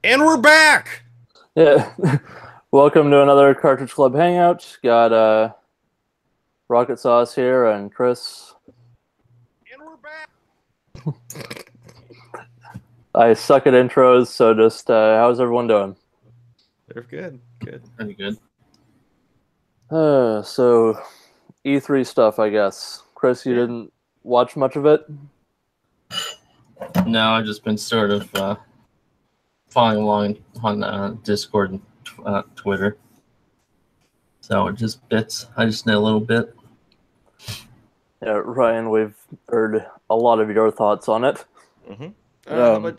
And we're back! Yeah. Welcome to another Cartridge Club Hangout. Got Rocket Sauce here and Chris. And we're back! I suck at intros, so just how's everyone doing? They're good. Good. Pretty good. So E3 stuff, I guess. Chris, you didn't watch much of it? No, I've just been sort of following along on Discord and Twitter. So just bits. I just know a little bit. Yeah, Ryan, we've heard a lot of your thoughts on it. How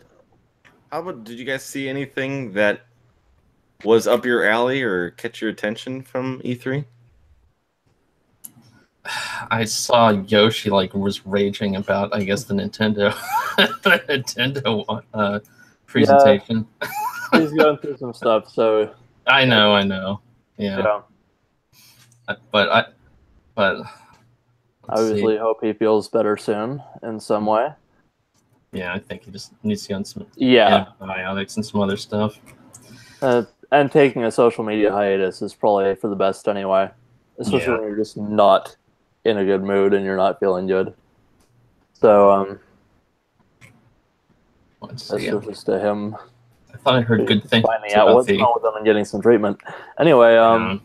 about, did you guys see anything that was up your alley or catch your attention from E3? I saw Yoshi was raging about, I guess, the Nintendo presentation. Yeah, he's going through some stuff, so I know. Yeah. But obviously hope he feels better soon in some way. Yeah, I think he just needs to get on some antibiotics and some other stuff. And taking a social media hiatus is probably for the best anyway. Especially when you're just not in a good mood and you're not feeling good. So, that's just to him. I thought I heard good things finding out what's wrong with them and getting some treatment. Anyway, I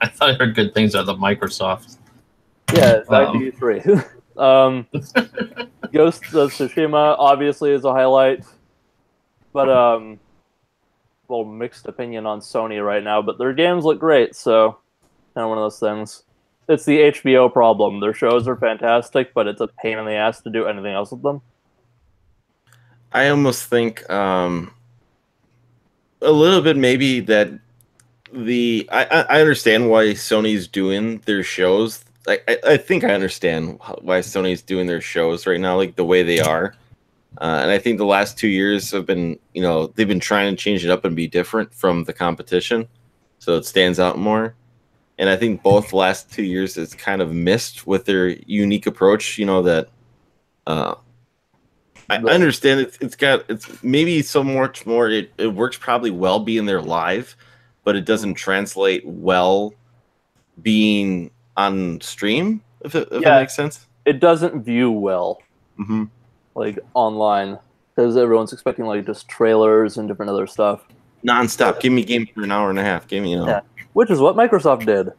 thought I heard good things about the Microsoft. Yeah, back to E3. Ghost of Tsushima obviously is a highlight, but well, mixed opinion on Sony right now. But their games look great, so kind of one of those things. It's the HBO problem. Their shows are fantastic, but it's a pain in the ass to do anything else with them. I almost think a little bit maybe that I understand why Sony's doing their shows. I think I understand why Sony's doing their shows right now, like the way they are. And I think the last 2 years have been, they've been trying to change it up and be different from the competition, so it stands out more. And I think both the last 2 years it's kind of missed with their unique approach. That I understand it's maybe so much more. It works probably well being there live, but it doesn't translate well being on stream. If it makes sense, it doesn't view well. Mm-hmm. Like online, because everyone's expecting like just trailers and different other stuff. Nonstop. Give me a game for an hour and a half. Give me, Yeah, which is what Microsoft did.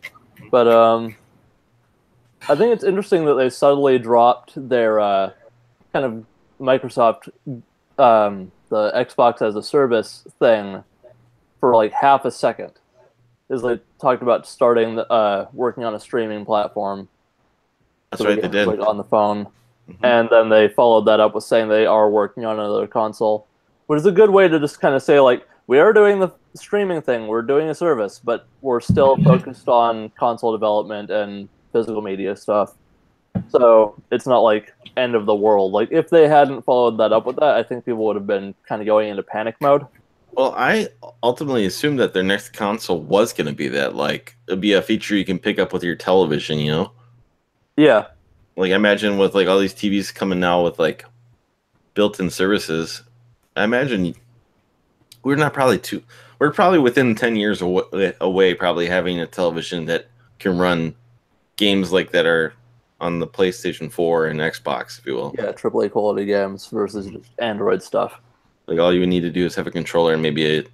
But I think it's interesting that they subtly dropped their kind of Microsoft, the Xbox as a service thing for like half a second. Is they talked about starting working on a streaming platform. That's right, they did. Like on the phone. Mm-hmm. And then they followed that up with saying they are working on another console, which is a good way to just kind of say, like, we are doing the streaming thing, we're doing a service, but we're still focused on console development and physical media stuff. So it's not like end of the world. Like, if they hadn't followed that up with that, I think people would have been kind of going into panic mode. Well, I ultimately assumed that their next console was going to be that. Like, it'd be a feature you can pick up with your television, Yeah. Like, I imagine with like all these TVs coming now with like built-in services, I imagine we're probably within 10 years away probably having a television that can run games like that are on the PlayStation 4 and Xbox, if you will. Yeah, AAA quality games versus just Android stuff. Like, all you would need to do is have a controller and maybe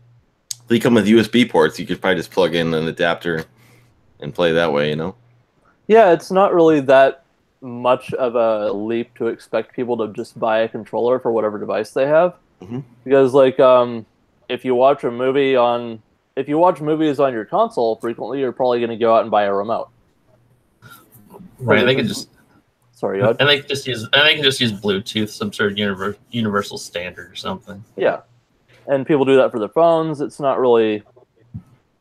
they come with USB ports. You could probably just plug in an adapter and play that way, Yeah, it's not really that much of a leap to expect people to just buy a controller for whatever device they have. Mm-hmm. Because, like, if you watch movies on your console frequently, you're probably going to go out and buy a remote. Right, they can just. Sorry, and they can just use Bluetooth, some sort of universal standard or something. Yeah, and people do that for their phones. It's not really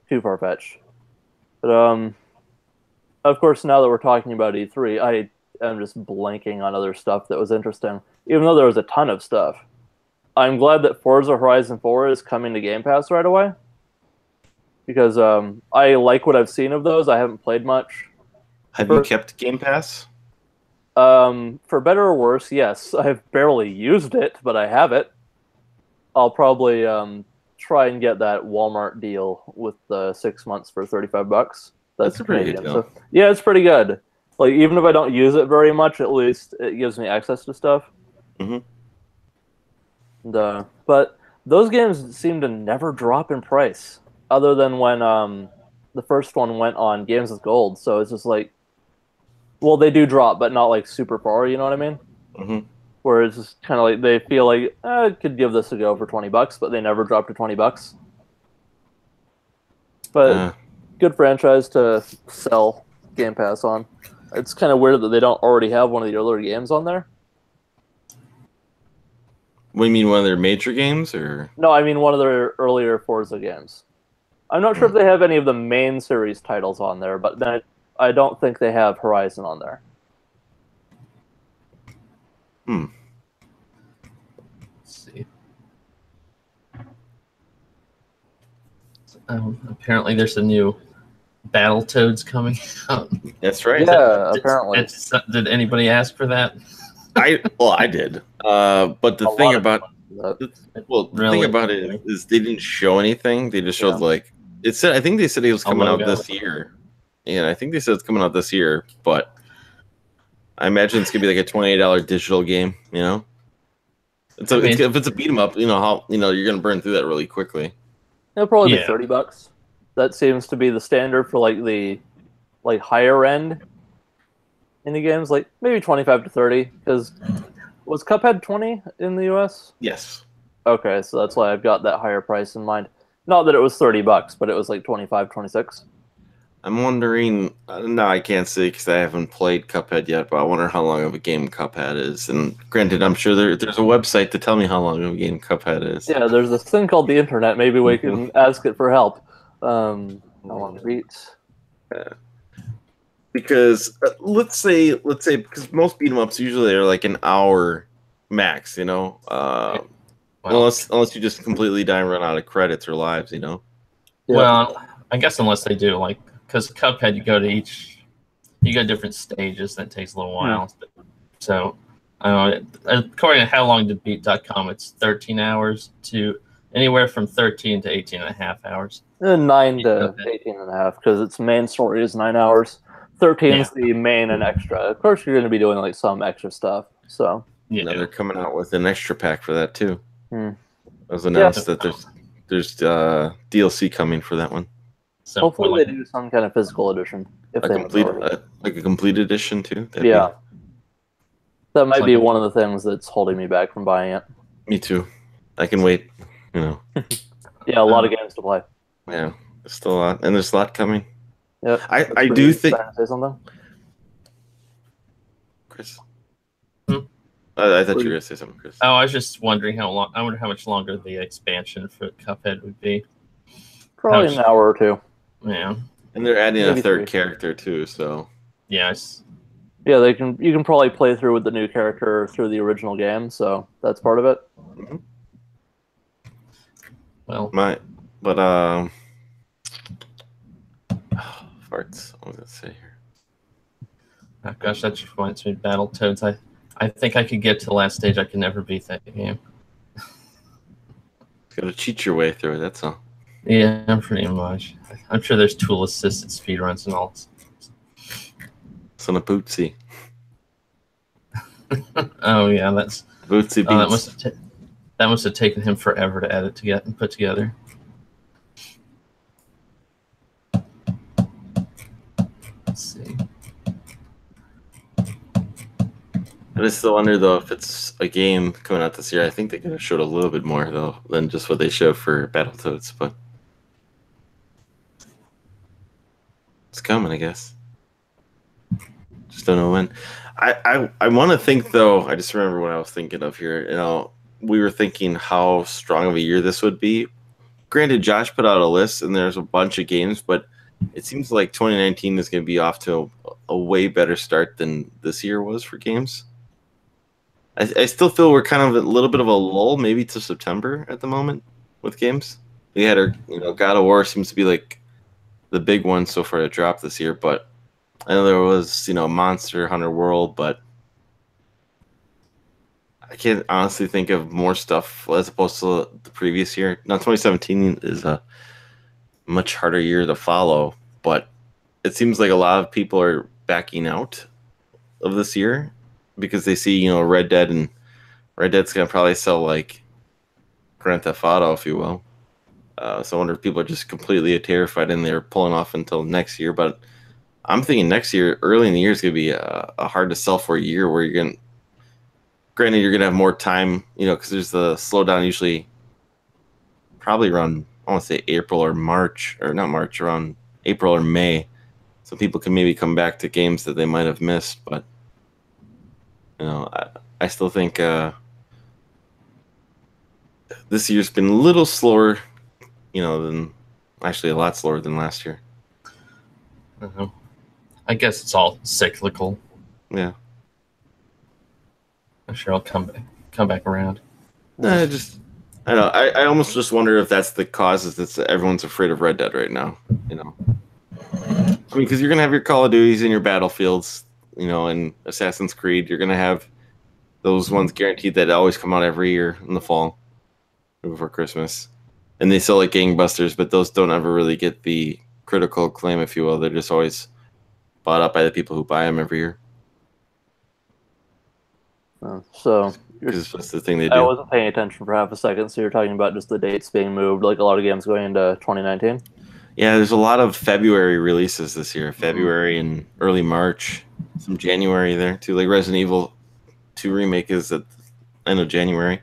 too far fetched. But of course, now that we're talking about E3, I am just blanking on other stuff that was interesting. Even though there was a ton of stuff, I'm glad that Forza Horizon 4 is coming to Game Pass right away. Because I like what I've seen of those. I haven't played much. Have you kept Game Pass? For better or worse, yes. I've barely used it, but I have it. I'll probably try and get that Walmart deal with the 6 months for $35. That's a pretty good Canadian. deal. So, yeah, it's pretty good. Like, even if I don't use it very much, at least it gives me access to stuff. Mm-hmm. And, but those games seem to never drop in price, other than when the first one went on Games with Gold. So it's just like, well, they do drop, but not like super far. You know what I mean? Mm-hmm. Where it's just kind of like they feel like I could give this a go for $20, but they never drop to $20. But good franchise to sell Game Pass on. It's kind of weird that they don't already have one of the earlier games on there. What do you mean, one of their major games, or? No, I mean one of their earlier Forza games. I'm not sure if they have any of the main series titles on there, but then I don't think they have Horizon on there. Let's see. Apparently, there's a new Battletoads coming out. That's right. Yeah, apparently. Did anybody ask for that? I did. But the thing about Really? thing about it is they didn't show anything. They just showed like it said. I think they said it was coming out this year. Yeah, I think they said it's coming out this year. But I imagine it's gonna be like a $28 digital game. You know, if it's a beat 'em up, you know how you're gonna burn through that really quickly. It'll probably be $30. That seems to be the standard for like the higher end indie games, like maybe 25 to 30. Because was Cuphead 20 in the US? Yes. Okay, so that's why I've got that higher price in mind. Not that it was $30, but it was like 25, 26. I'm wondering. No, I can't say because I haven't played Cuphead yet. But I wonder how long of a game Cuphead is. And granted, I'm sure there's a website to tell me how long of a game Cuphead is. Yeah, there's this thing called the internet. Maybe we can ask it for help. How long it beats? Because let's say because most beat 'em ups usually are like an hour max. You know, unless you just completely die and run out of credits or lives. You know. Yeah. Well, I guess unless they do because Cuphead, you go different stages, that takes a little while. So, according to howlongtobeat.com, it's 13 hours to anywhere from 13 to 18 and a half hours. 9 to 18 and a half, because its main story is 9 hours. 13 is the main and extra. Of course, you're going to be doing like some extra stuff. So they're coming out with an extra pack for that too. It was announced that there's DLC coming for that one. So hopefully they do some kind of physical edition. If they like a complete edition too. That might be one of the things that's holding me back from buying it. Me too. I can wait. You know. Yeah, a lot of games to play. Yeah, there's still a lot, and there's a lot coming. Yeah, I do think. Say something, Chris. I thought you were gonna say something, Chris. Oh, I was just wondering how long. I wonder how much longer the expansion for Cuphead would be. Probably an hour or two. Yeah, and they're adding a third character too. So yes, yeah, you can probably play through with the new character through the original game. So that's part of it. Mm-hmm. Well, farts. What was I say here? Oh gosh, that just reminds me of Battletoads. I think I could get to the last stage. I can never beat that game. Gotta cheat your way through it. That's all. Yeah, pretty much. I'm sure there's tool-assisted speedruns and all. Son of Bootsy. Oh yeah, that's Bootsy beats. That must have taken him forever to edit together and put together. Let's see. I just still wonder though if it's a game coming out this year. I think they could have showed a little bit more though than just what they showed for Battletoads, but it's coming, I guess. Just don't know when. I want to think though. I just remember what I was thinking of here. You know, we were thinking how strong of a year this would be. Granted, Josh put out a list and there's a bunch of games, but it seems like 2019 is going to be off to a way better start than this year was for games. I still feel we're kind of a little bit of a lull, maybe to September at the moment with games. We had our, God of War seems to be like the big one so far to drop this year, but I know there was, Monster Hunter World, but I can't honestly think of more stuff as opposed to the previous year. Now, 2017 is a much harder year to follow, but it seems like a lot of people are backing out of this year because they see, Red Dead, and Red Dead's gonna probably sell like Grand Theft Auto, if you will. So I wonder if people are just completely terrified and they're pulling off until next year. But I'm thinking next year, early in the year, is gonna be a hard to sell for a year where granted, you're gonna have more time, because there's the slowdown usually probably around, I want to say April or March, or not March, around April or May. So people can maybe come back to games that they might have missed. But I still think this year's been a little slower, than actually a lot slower than last year. I guess it's all cyclical. Yeah. I'm sure I'll come back around. I know. I almost just wonder if that's the cause, is that everyone's afraid of Red Dead right now. I mean, because you're gonna have your Call of Duties and your Battlefields, and Assassin's Creed. You're gonna have those ones guaranteed that always come out every year in the fall before Christmas, and they sell like gangbusters. But those don't ever really get the critical acclaim, if you will. They're just always bought up by the people who buy them every year. So it's just the thing they do. I wasn't paying attention for half a second. So you're talking about just the dates being moved, like a lot of games going into 2019. Yeah, there's a lot of February releases this year. February and early March, some January there too. Like Resident Evil 2 remake is at the end of January.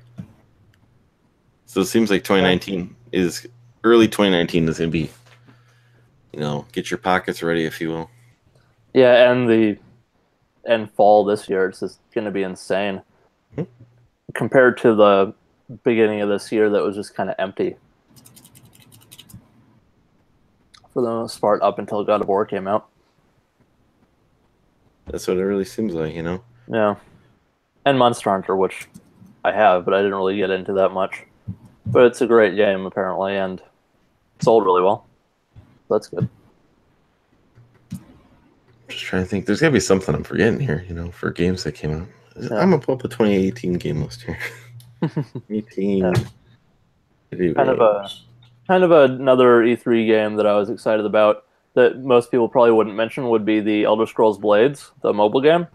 So it seems like 2019 is early 2019 is gonna be, get your pockets ready, if you will. Yeah, and fall this year, it's just going to be insane. Compared to the beginning of this year that was just kind of empty. For the most part, up until God of War came out. That's what it really seems like, Yeah. And Monster Hunter, which I have, but I didn't really get into that much. But it's a great game, apparently, and sold really well. That's good. Just trying to think. There's got to be something I'm forgetting here, for games that came out. Yeah. I'm going to pull up the 2018 game list here. 18. Yeah. Kind of another E3 game that I was excited about that most people probably wouldn't mention would be the Elder Scrolls Blades, the mobile game.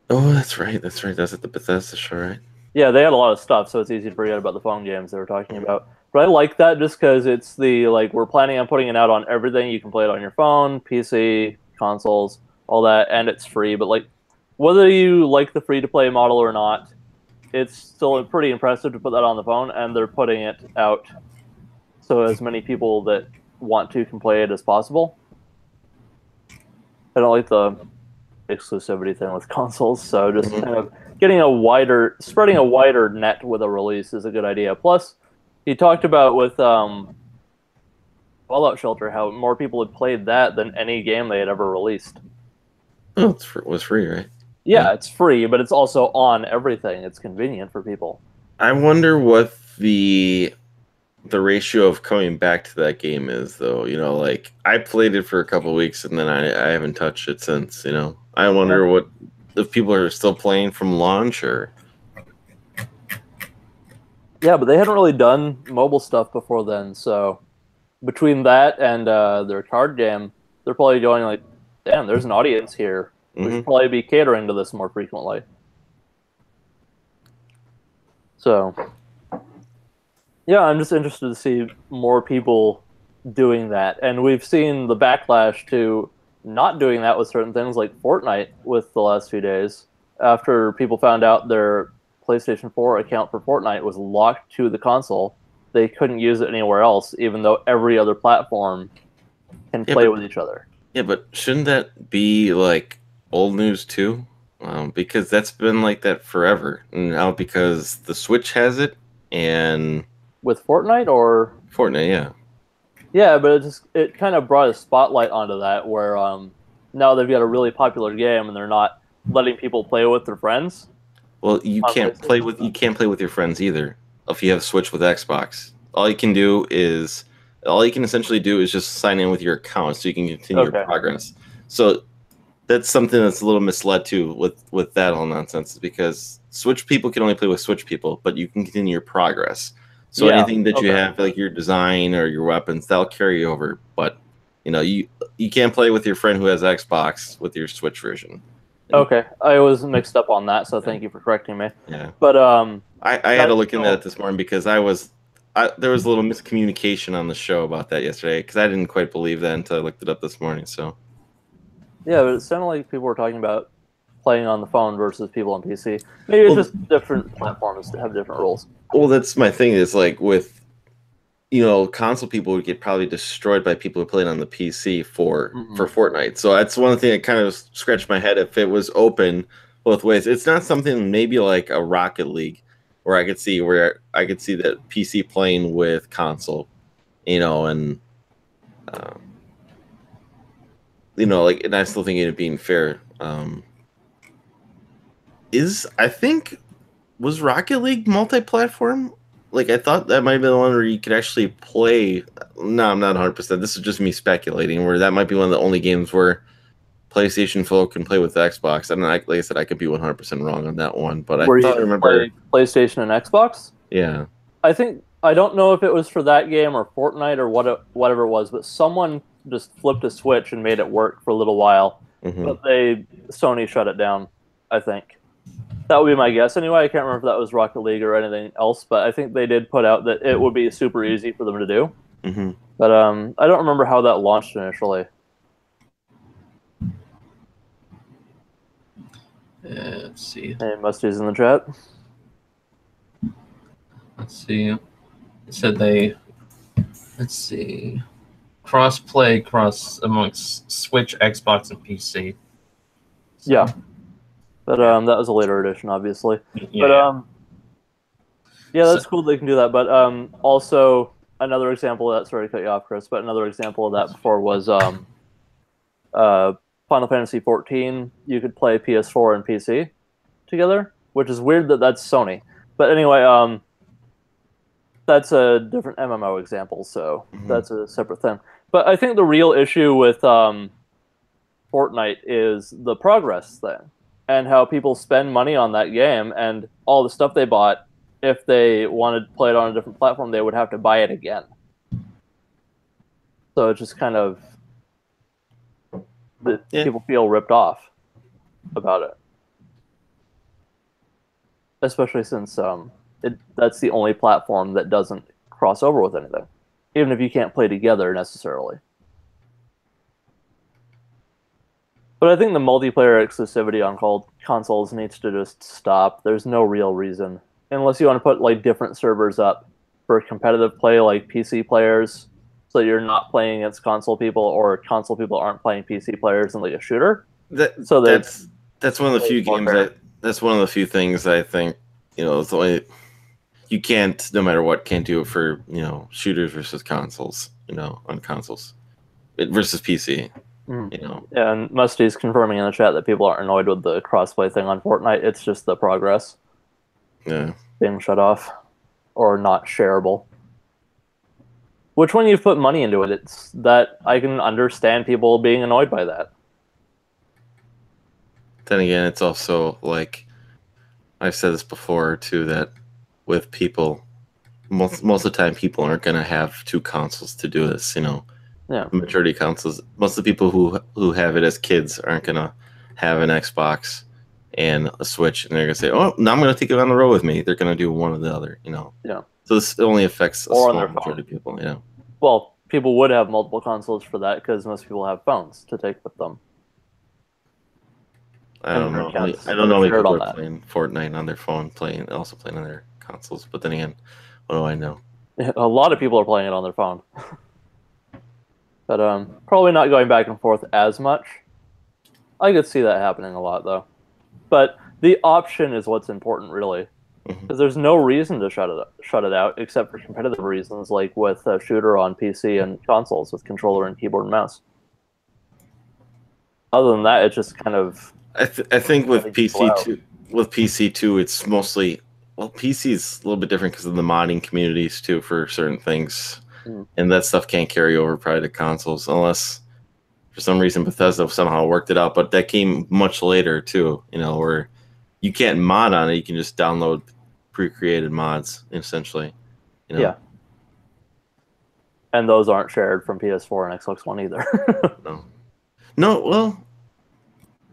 Oh, that's right. That's at the Bethesda show, right? Yeah, they had a lot of stuff, so it's easy to forget about the phone games they were talking about. But I like that just because it's we're planning on putting it out on everything. You can play it on your phone, PC, consoles, all that, and it's free. But whether you like the free-to-play model or not, it's still pretty impressive to put that on the phone, and they're putting it out so as many people that want to can play it as possible. I don't like the exclusivity thing with consoles, so just kind of spreading a wider net with a release is a good idea. Plus, he talked about with Fallout Shelter how more people had played that than any game they had ever released. Oh, it was free, right? Yeah, it's free, but it's also on everything. It's convenient for people. I wonder what the ratio of coming back to that game is, though. I played it for a couple of weeks and then I haven't touched it since. I wonder what if people are still playing from launch or. Yeah, but they hadn't really done mobile stuff before then, so between that and their card game, they're probably going damn, there's an audience here. We should probably be catering to this more frequently. So, yeah, I'm just interested to see more people doing that. And we've seen the backlash to not doing that with certain things like Fortnite with the last few days. After people found out their PlayStation 4 account for Fortnite was locked to the console, they couldn't use it anywhere else, even though every other platform can play with each other. Yeah, but shouldn't that be old news too? Because that's been like that forever. And now because the Switch has it, and with Fortnite or Fortnite, yeah. Yeah, but it kind of brought a spotlight onto that where now they've got a really popular game and they're not letting people play with their friends. Well, you can't play with your friends either if you have Switch with Xbox. All you can essentially do is just sign in with your account so you can continue your progress. So that's something that's a little misled too with that whole nonsense, because Switch people can only play with Switch people, but you can continue your progress. So Yeah, anything that you okay. have, like your design or your weapons, that'll carry over. But you can't play with your friend who has Xbox with your Switch version. Okay, I was mixed up on that, so thank you for correcting me. Yeah. But I had to look into that this morning because there was a little miscommunication on the show about that yesterday, because I didn't quite believe that until I looked it up this morning. So yeah, but it sounded like people were talking about playing on the phone versus people on PC. Maybe it's just different platforms that have different rules. well, that's my thing. Is like with console people would get probably destroyed by people who played on the PC for Fortnite. So that's one thing that kind of scratched my head. If it was open both ways, it's not something maybe like a Rocket League where I could see that PC playing with console, and like, and I still think it being fair. Was Rocket League multi-platform? Like, I thought that might be the one where you could actually play. No, I'm not 100%. This is just me speculating. Where that might be one of the only games where PlayStation folk can play with Xbox. And like I said, I could be 100% wrong on that one. But I remember PlayStation and Xbox. Yeah, I don't know if it was for that game or Fortnite or whatever it was, but someone just flipped a switch and made it work for a little while. But Sony shut it down, I think. That would be my guess. Anyway, I can't remember if that was Rocket League or anything else, but I think they did put out that it would be super easy for them to do. But I don't remember how that launched initially. Let's see. Hey, Musty's in the chat. Let's see. It said let's see, cross-play amongst Switch, Xbox, and PC. So, yeah. But that was a later edition, obviously. Yeah. But yeah, that's cool they can do that. But also another example of that. Sorry to cut you off, Chris. But another example of that before was Final Fantasy XIV. You could play PS4 and PC together, which is weird that that's Sony. But anyway, that's a different MMO example, so that's a separate thing. But I think the real issue with Fortnite is the progress thing, and how people spend money on that game, and all the stuff they bought. If they wanted to play it on a different platform, they would have to buy it again. So it's just kind of people feel ripped off about it, especially since that's the only platform that doesn't cross over with anything, even if you can't play together necessarily. But I think the multiplayer exclusivity on consoles needs to just stop. There's no real reason, unless you want to put like different servers up for competitive play, like PC players, so that you're not playing against console people, or console people aren't playing PC players in like a shooter. That's one of the few games that's one of the few things I think it's the only you can't, no matter what, can't do it for shooters versus consoles, on consoles versus PC. Yeah, and Musty's confirming in the chat that people aren't annoyed with the crossplay thing on Fortnite. It's just the progress being shut off or not shareable. Which, when you've put money into it, it's that I can understand people being annoyed by that. Then again, it's also like I've said this before too, that with people, most of the time, people aren't going to have two consoles to do this. Yeah. Majority consoles. Most of the people who have it as kids aren't going to have an Xbox and a Switch, and they're going to say, "Oh, now I'm going to take it on the road with me." They're going to do one or the other. Yeah. So this only affects a small majority of people. Well, people would have multiple consoles for that because most people have phones to take with them. I don't know. I don't know if people are playing Fortnite on their phone, also playing on their consoles. But then again, what do I know? A lot of people are playing it on their phone. But probably not going back and forth as much. I could see that happening a lot, though. But the option is what's important, really. Because there's no reason to shut it out, except for competitive reasons, like with a shooter on PC and consoles with controller and keyboard and mouse. Other than that, it's just kind of... I think with PC too, it's mostly... Well, PC is a little bit different because of the modding communities, too, for certain things. And that stuff can't carry over probably to consoles unless for some reason Bethesda somehow worked it out, but that came much later too. Where you can't mod on it; you can just download pre-created mods essentially. Yeah. And those aren't shared from PS4 and Xbox One either. No. Well,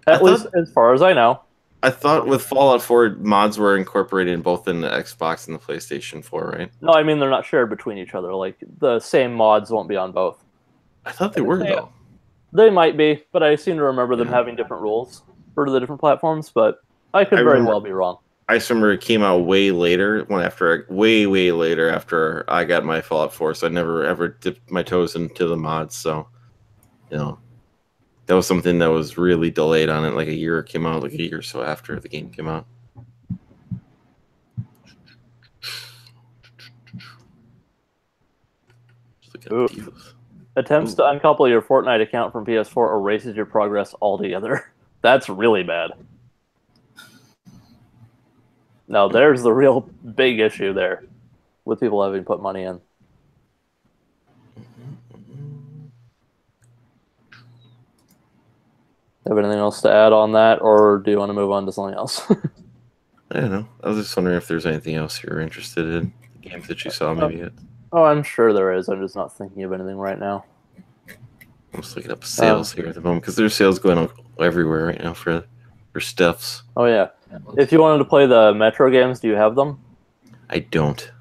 At least as far as I know. I thought with Fallout 4 mods were incorporated both in the Xbox and the PlayStation 4, right? No, I mean they're not shared between each other. Like the same mods won't be on both. I thought they were though. They might be, but I seem to remember them having different rules for the different platforms. But I could very well be wrong. I just remember it came out way later, way later after I got my Fallout 4, so I never ever dipped my toes into the mods. So, that was something that was really delayed on it. Like a year or so after the game came out. Attempts to uncouple your Fortnite account from PS4 erases your progress altogether. That's really bad. Now, there's the real big issue there with people having put money in. Have anything else to add on that, or do you want to move on to something else? I don't know. I was just wondering if there's anything else you're interested in. Games that you saw maybe yet. Oh, I'm sure there is. I'm just not thinking of anything right now. I'm just looking up sales here at the moment because there's sales going on everywhere right now for stuffs. Oh, yeah. If you wanted to play the Metro games, do you have them? I don't.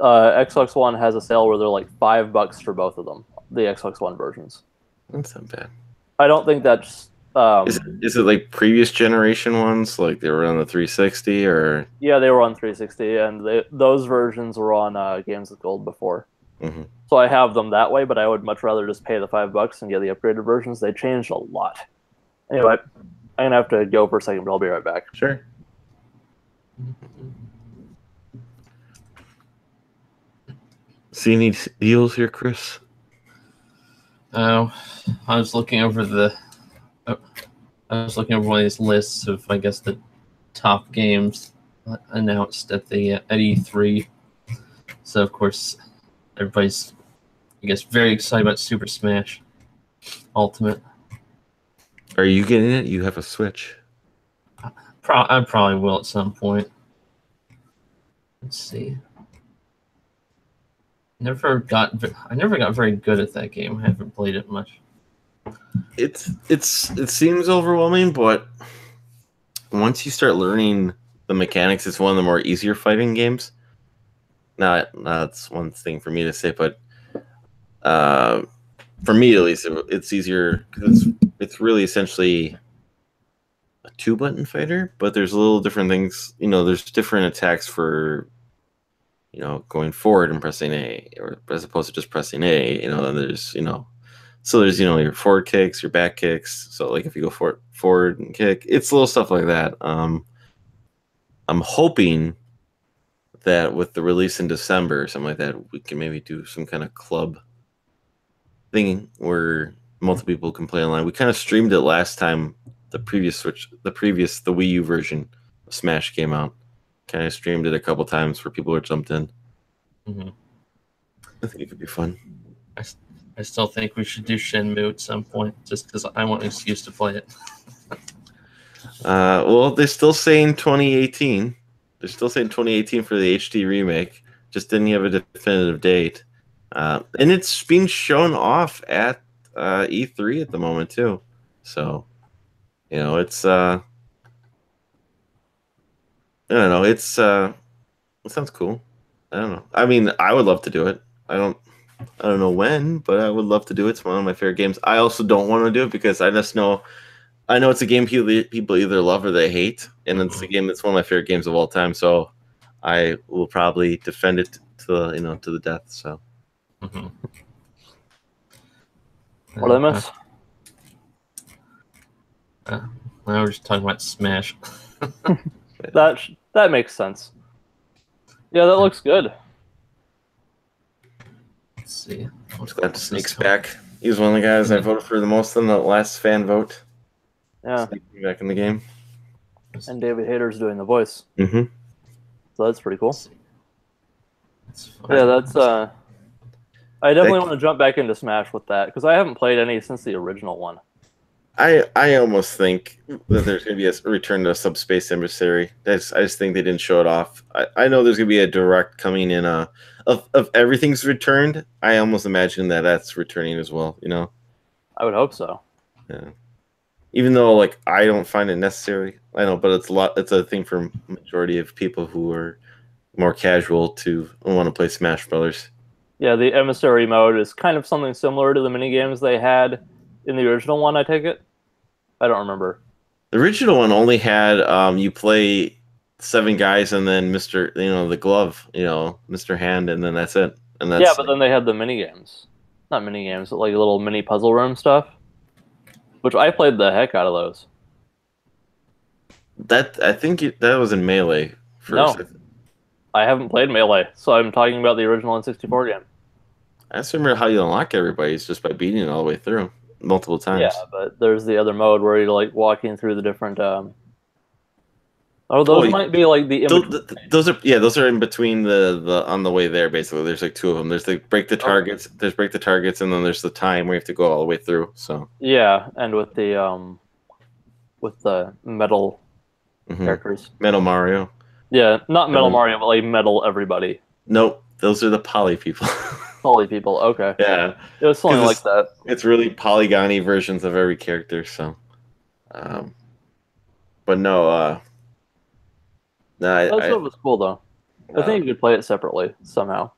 Xbox One has a sale where they're like $5 for both of them, the Xbox One versions. That's not bad. I don't think that's... Is it like previous generation ones, like they were on the 360, or? Yeah, they were on 360, and those versions were on Games with Gold before. Mm-hmm. So I have them that way, but I would much rather just pay the $5 and get the upgraded versions. They changed a lot. Anyway, I'm going to have to go for a second, but I'll be right back. Sure. See any deals here, Chris? Oh, I was looking over one of these lists of, I guess, the top games announced at E3. So, of course, everybody's, I guess, very excited about Super Smash Ultimate. Are you getting it? You have a Switch. I probably will at some point. Let's see. I never got very good at that game. I haven't played it much. It seems overwhelming, but once you start learning the mechanics, it's one of the more easier fighting games. Now, that's one thing for me to say, but for me at least, it's easier because it's really essentially a 2-button fighter, but there's a little different things. There's different attacks for going forward and pressing A, or as opposed to just pressing A. Then there's so there's your forward kicks, your back kicks. So like if you go forward and kick, it's little stuff like that. I'm hoping that with the release in December or something like that, we can maybe do some kind of club thing where multiple people can play online. We kind of streamed it last time the Wii U version of Smash came out. Kind of streamed it a couple times for people who jumped in. Mm-hmm. I think it could be fun. I still think we should do Shenmue at some point, just because I want an excuse to play it. Well, they're still saying 2018. They're still saying 2018 for the HD remake. Just didn't have a definitive date. And it's being shown off at E3 at the moment too. So, it's I don't know. It sounds cool. I don't know. I mean, I would love to do it. I don't know when, but I would love to do it. It's one of my favorite games. I also don't want to do it because I know it's a game people either love or they hate, and it's a game that's one of my favorite games of all time. So I will probably defend it to the death. So. Mm-hmm. What did I miss? Now we're just talking about Smash. That makes sense. Yeah, that looks good. Let's see. I'm just glad Snake's back. He was one of the guys I voted for the most in the last fan vote. Yeah. Snake back in the game. And David Hayter's doing the voice. Mm-hmm. So that's pretty cool. That's fine. Yeah, that's I definitely want to jump back into Smash with that because I haven't played any since the original one. I almost think that there's going to be a return to Subspace Emissary. I just think they didn't show it off. I know there's going to be a direct coming in of everything's returned. I almost imagine that that's returning as well. You know, I would hope so. yeah. Even though like I don't find it necessary, I know, but it's a thing for majority of people who are more casual to want to play Smash Brothers. Yeah, the emissary mode is kind of something similar to the mini games they had in the original one. I take it. I don't remember. The original one only had you play 7 guys and then Mr. The glove, Mr. Hand, and then that's it. And that's Yeah, but then they had the mini games, not mini games, but like little mini puzzle room stuff, which I played the heck out of those. that I think that was in Melee first. No, I haven't played Melee, so I'm talking about the original N64 game. I just remember how you unlock everybody is just by beating it all the way through multiple times. Yeah, but there's the other mode where you're like walking through the different. Might be like the. Those are in between the on the way there. Basically, there's like 2 of them. There's like break the targets. Okay. There's break the targets, and then there's the time where you have to go all the way through. So yeah, and with the metal characters, Metal Mario. Yeah, not Metal Mario, but like Metal everybody. Nope, those are the poly people. Poly people, okay. Yeah, it was something like that. It's really polygony versions of every character. So, but no. That was cool though. I think you could play it separately somehow.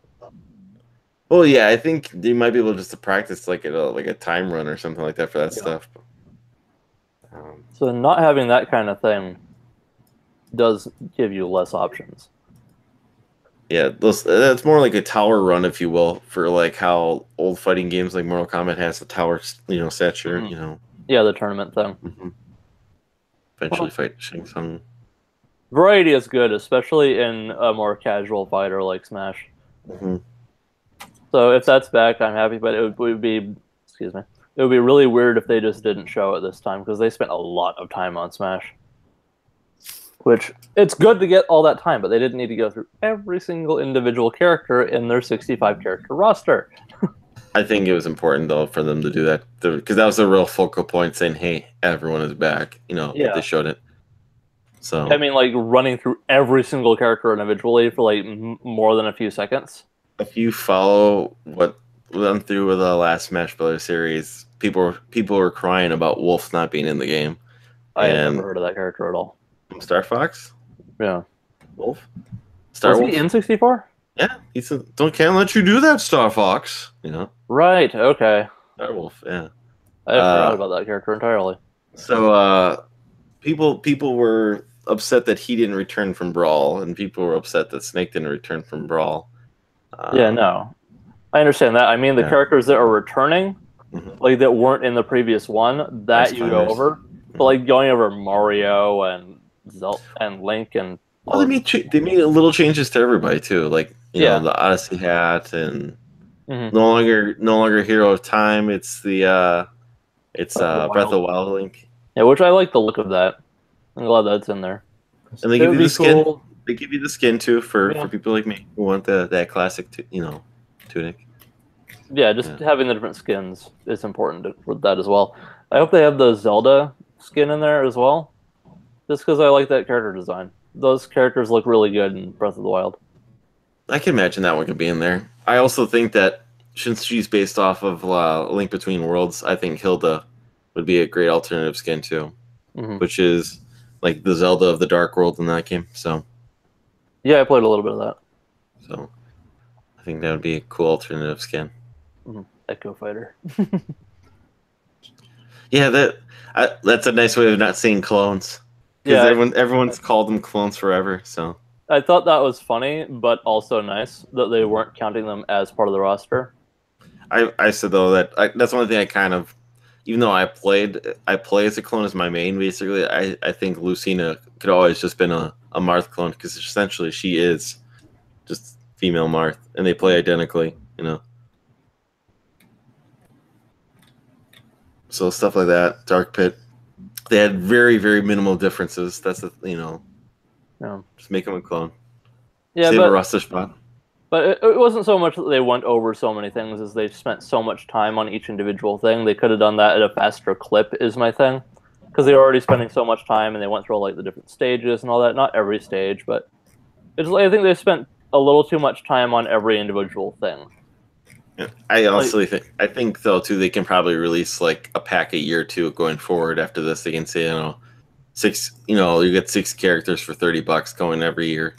Well, yeah, I think you might be able just to practice like a time run or something like that for that stuff. So not having that kind of thing does give you less options. Yeah, that's more like a tower run, if you will, for like how old fighting games like Mortal Kombat has the tower, stature, Yeah, the tournament thing. Eventually fight Shang Tsung. Variety is good, especially in a more casual fighter like Smash. So if that's back, I'm happy. But it would be, it would be really weird if they just didn't show it this time because they spent a lot of time on Smash. Which, it's good to get all that time, but they didn't need to go through every single individual character in their 65-character roster. I think it was important, though, for them to do that. Because that was the real focal point, saying, hey, everyone is back. If they showed it. So I mean, like, running through every single character individually for, like, more than a few seconds. If you follow what went through with the last Smash Brothers series, people were crying about Wolf not being in the game. I had never heard of that character at all. Star Fox? Yeah. Wolf? Was he in 64? Yeah. He said, can't let you do that, Star Fox. Right, okay. Star Wolf, yeah. I forgot about that character entirely. So, people were upset that he didn't return from Brawl, and people were upset that Snake didn't return from Brawl. Yeah, no. I understand that. I mean, the characters that are returning, like that weren't in the previous one, that you go over. But like going over Mario and Zelda and Link and they made little changes to everybody too, like the Odyssey hat and no longer Hero of Time. It's the Breath of the Wild Link. Yeah, which I like the look of that. I'm glad that's in there. And they give you the skin. Cool. They give you the skin too for people like me who want that classic tunic. Yeah, just having the different skins is important for that as well. I hope they have the Zelda skin in there as well, just because I like that character design. Those characters look really good in Breath of the Wild. I can imagine that one could be in there. I also think that since she's based off of Link Between Worlds, I think Hilda would be a great alternative skin too, which is like the Zelda of the Dark World in that game. So yeah, I played a little bit of that. So I think that would be a cool alternative skin. Echo Fighter. Yeah, that's a nice way of not seeing clones. Because everyone's called them clones forever. So I thought that was funny, but also nice that they weren't counting them as part of the roster. I said though that that's one thing I kind of, even though I play as a clone as my main. Basically, I think Lucina could always just been a Marth clone because essentially she is just female Marth, and they play identically. So stuff like that, Dark Pit, they had very, very minimal differences. That's just make them a clone. Yeah, Save a roster spot. But it wasn't so much that they went over so many things as they spent so much time on each individual thing. They could have done that at a faster clip, is my thing. Because they were already spending so much time and they went through all, like, the different stages and all that. Not every stage, but it's like, I think they spent a little too much time on every individual thing. Yeah. I think though too they can probably release like a pack a year or two going forward after this. They can say, you get 6 characters for $30 going every year.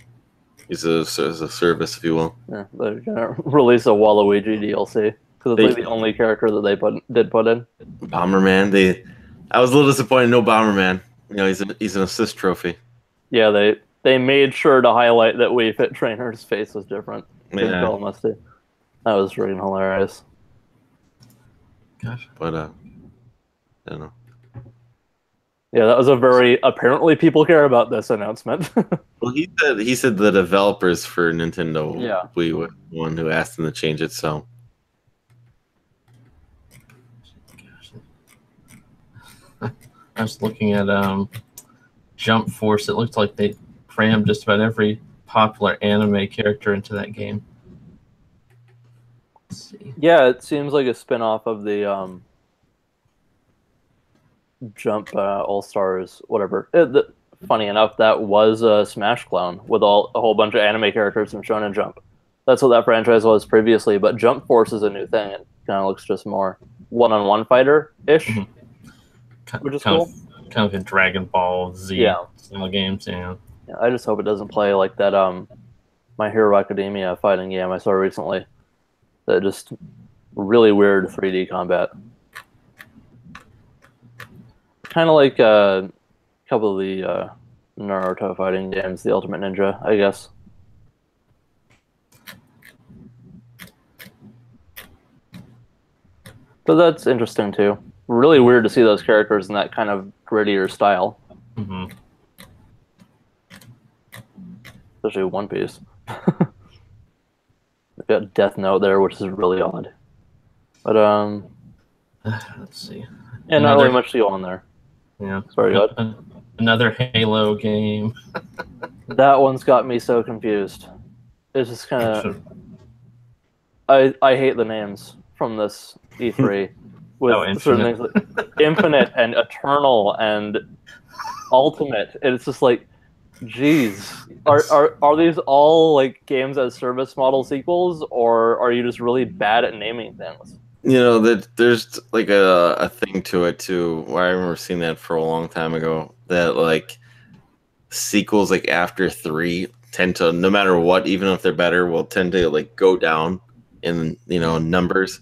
As a service, if you will. Yeah, they're gonna release a Waluigi DLC because it's like the only character that they did put in. Bomberman. I was a little disappointed. No Bomberman. He's an assist trophy. Yeah, they made sure to highlight that Wii Fit Trainer's face was different. Yeah, that was freaking hilarious. Gosh, but I don't know. Yeah, that was a very apparently people care about this announcement. Well, he said the developers for Nintendo Wii were the one who asked them to change it. So I was looking at Jump Force. It looked like they crammed just about every popular anime character into that game. Let's see. Yeah, it seems like a spin-off of the Jump All-Stars, whatever. Funny enough, that was a Smash clone with a whole bunch of anime characters from Shonen Jump. That's what that franchise was previously, but Jump Force is a new thing. It kind of looks just more one-on-one fighter-ish, which is cool. Kind of in Dragon Ball Z style games, yeah. I just hope it doesn't play like that My Hero Academia fighting game I saw recently. That just really weird 3D combat. Kind of like a couple of the Naruto fighting games, the Ultimate Ninja, I guess. But that's interesting too. Really weird to see those characters in that kind of grittier style. Mm-hmm. Especially One Piece. They've got Death Note there, which is really odd. But let's see. Yeah, not really much to go on there. Yeah. Sorry, God. Another Halo game. That one's got me so confused. It's just kind of... I hate the names from this E3. With certain things like Infinite and Eternal and Ultimate. And it's just like, geez. Are these all like games as service model sequels, or are you just really bad at naming things? That there's like a thing to it too, where I remember seeing that for a long time ago, that like sequels like after 3 tend to, no matter what, even if they're better, will tend to like go down in numbers.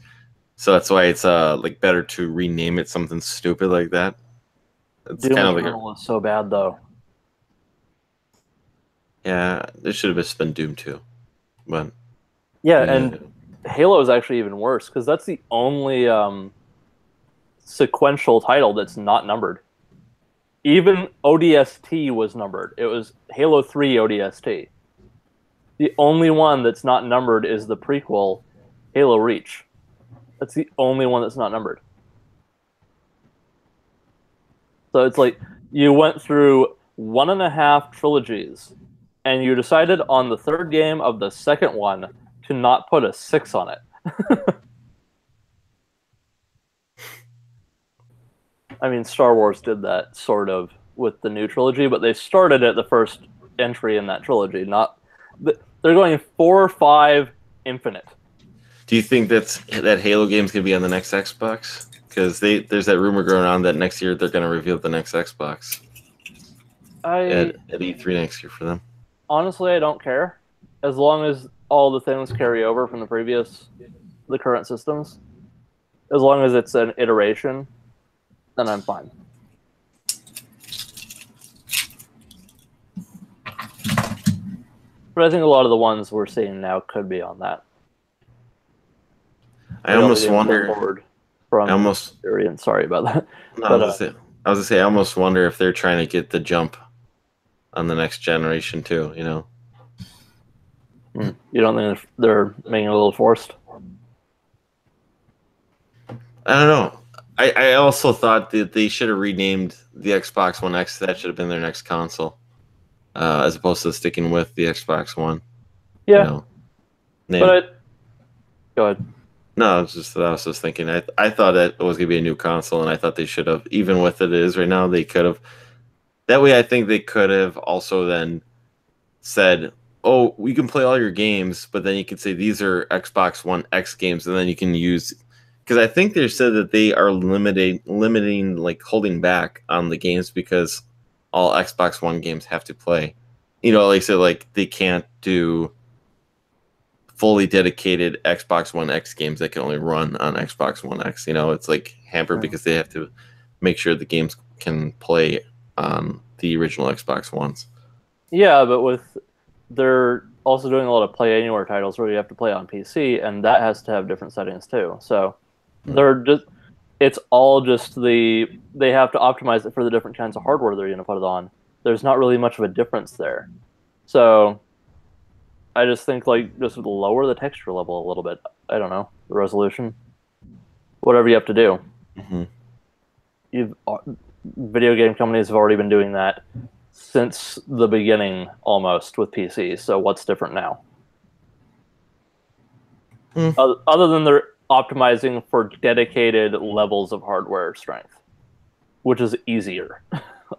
So that's why it's like better to rename it something stupid like that. It's Doom kind of Eternal is so bad though. Yeah, there should have just been Doom 2. But and Halo is actually even worse because that's the only sequential title that's not numbered. Even ODST was numbered. It was Halo 3 ODST. The only one that's not numbered is the prequel, Halo Reach. That's the only one that's not numbered. So it's like you went through 1.5 trilogies, and you decided on the 3rd game of the 2nd one to not put a 6 on it. I mean, Star Wars did that sort of with the new trilogy, but they started at the first entry in that trilogy. They're going 4, 5, Infinite. Do you think that Halo game's gonna be on the next Xbox? Because there's that rumor going on that next year they're gonna reveal the next Xbox at E3 next year for them. Honestly, I don't care, as long as all the things carry over from the current systems. As long as it's an iteration, then I'm fine. But I think a lot of the ones we're seeing now could be on that. I almost wonder. Sorry about that. No, I was gonna say, I almost wonder if they're trying to get the jump on the next generation too. You don't think they're making it a little forced? I don't know. I also thought that they should have renamed the Xbox One X. That should have been their next console, as opposed to sticking with the Xbox One. Yeah. But go ahead. No, it's just that I was just thinking. I thought that it was gonna be a new console, and I thought they should have, even with it is right now, they could have. That way, I think they could have also then said, "Oh, we can play all your games, but then you can say these are Xbox One X games, and then you can use." Because I think they said that they are limiting, like holding back on the games because all Xbox One games have to play. You know, like I said, like they can't do fully dedicated Xbox One X games that can only run on Xbox One X. You know, it's like hampered because they have to make sure the games can play on the original Xbox Ones. Yeah, but they're also doing a lot of play anywhere titles where you have to play on PC, and that has to have different settings too. So it's all just they have to optimize it for the different kinds of hardware they're going to put it on. There's not really much of a difference there. So I just think like just lower the texture level a little bit. I don't know, the resolution, whatever you have to do. Video game companies have already been doing that since the beginning almost with PCs. So what's different now? Other than they're optimizing for dedicated levels of hardware strength, which is easier,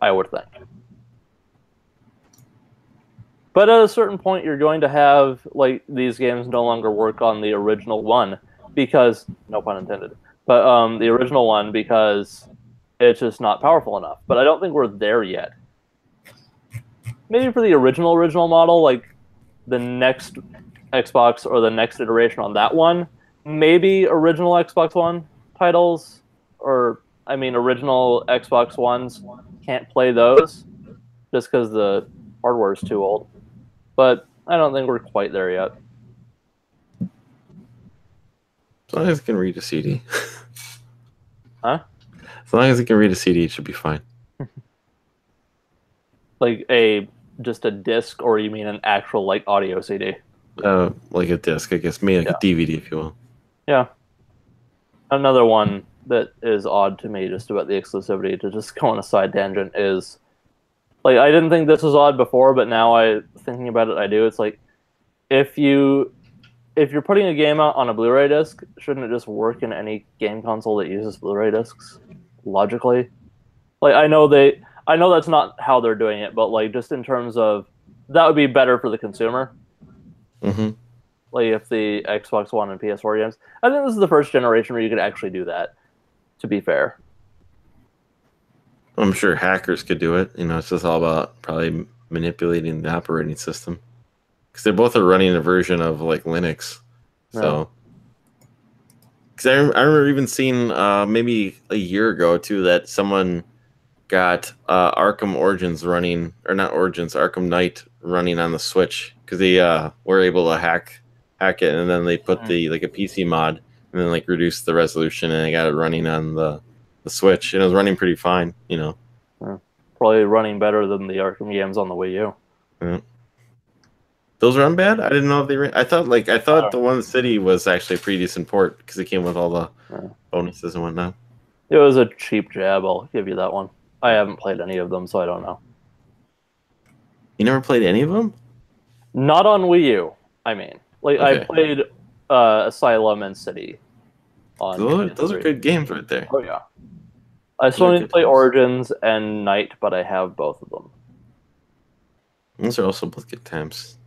I would think. But at a certain point, you're going to have like these games no longer work on the original one because, no pun intended, but the original one because it's just not powerful enough. But I don't think we're there yet. Maybe for the original model, like the next Xbox or the next iteration on that one, maybe original Xbox One titles, or I mean original Xbox Ones can't play those just because the hardware is too old. But I don't think we're quite there yet. As long as it can read a CD. Huh? As long as it can read a CD, it should be fine. Like just a disc, or you mean an actual like audio CD? Like a disc, I guess. Maybe like a DVD, if you will. Yeah. Another one that is odd to me, just about the exclusivity, to just go on a side tangent, is like I didn't think this was odd before, but now thinking about it, I do. It's like if you're putting a game out on a Blu-ray disc, shouldn't it just work in any game console that uses Blu-ray discs? Logically, like I know that's not how they're doing it, but like just in terms of that would be better for the consumer. Like if the Xbox One and PS4 games, I think this is the first generation where you could actually do that. To be fair, I'm sure hackers could do it. You know, it's just all about probably manipulating the operating system because they both are running a version of like Linux. So, because I remember even seeing maybe a year ago too that someone got Arkham Origins running, or not Origins, Arkham Knight running on the Switch because they were able to hack it, and then they put the like a PC mod and then like reduced the resolution, and they got it running on the Switch, and it was running pretty fine, you know. Probably running better than the Arkham games on the Wii U. Yeah. Those run bad? I didn't know if they ran. I thought the One City was actually a pretty decent port because it came with all the bonuses and whatnot. It was a cheap jab, I'll give you that one. I haven't played any of them, so I don't know. You never played any of them? Not on Wii U, I mean. Like, okay. I played Asylum and City. Those are good games right there. Oh, yeah. I still need to play Origins and Knight, but I have both of them. Those are also both good times.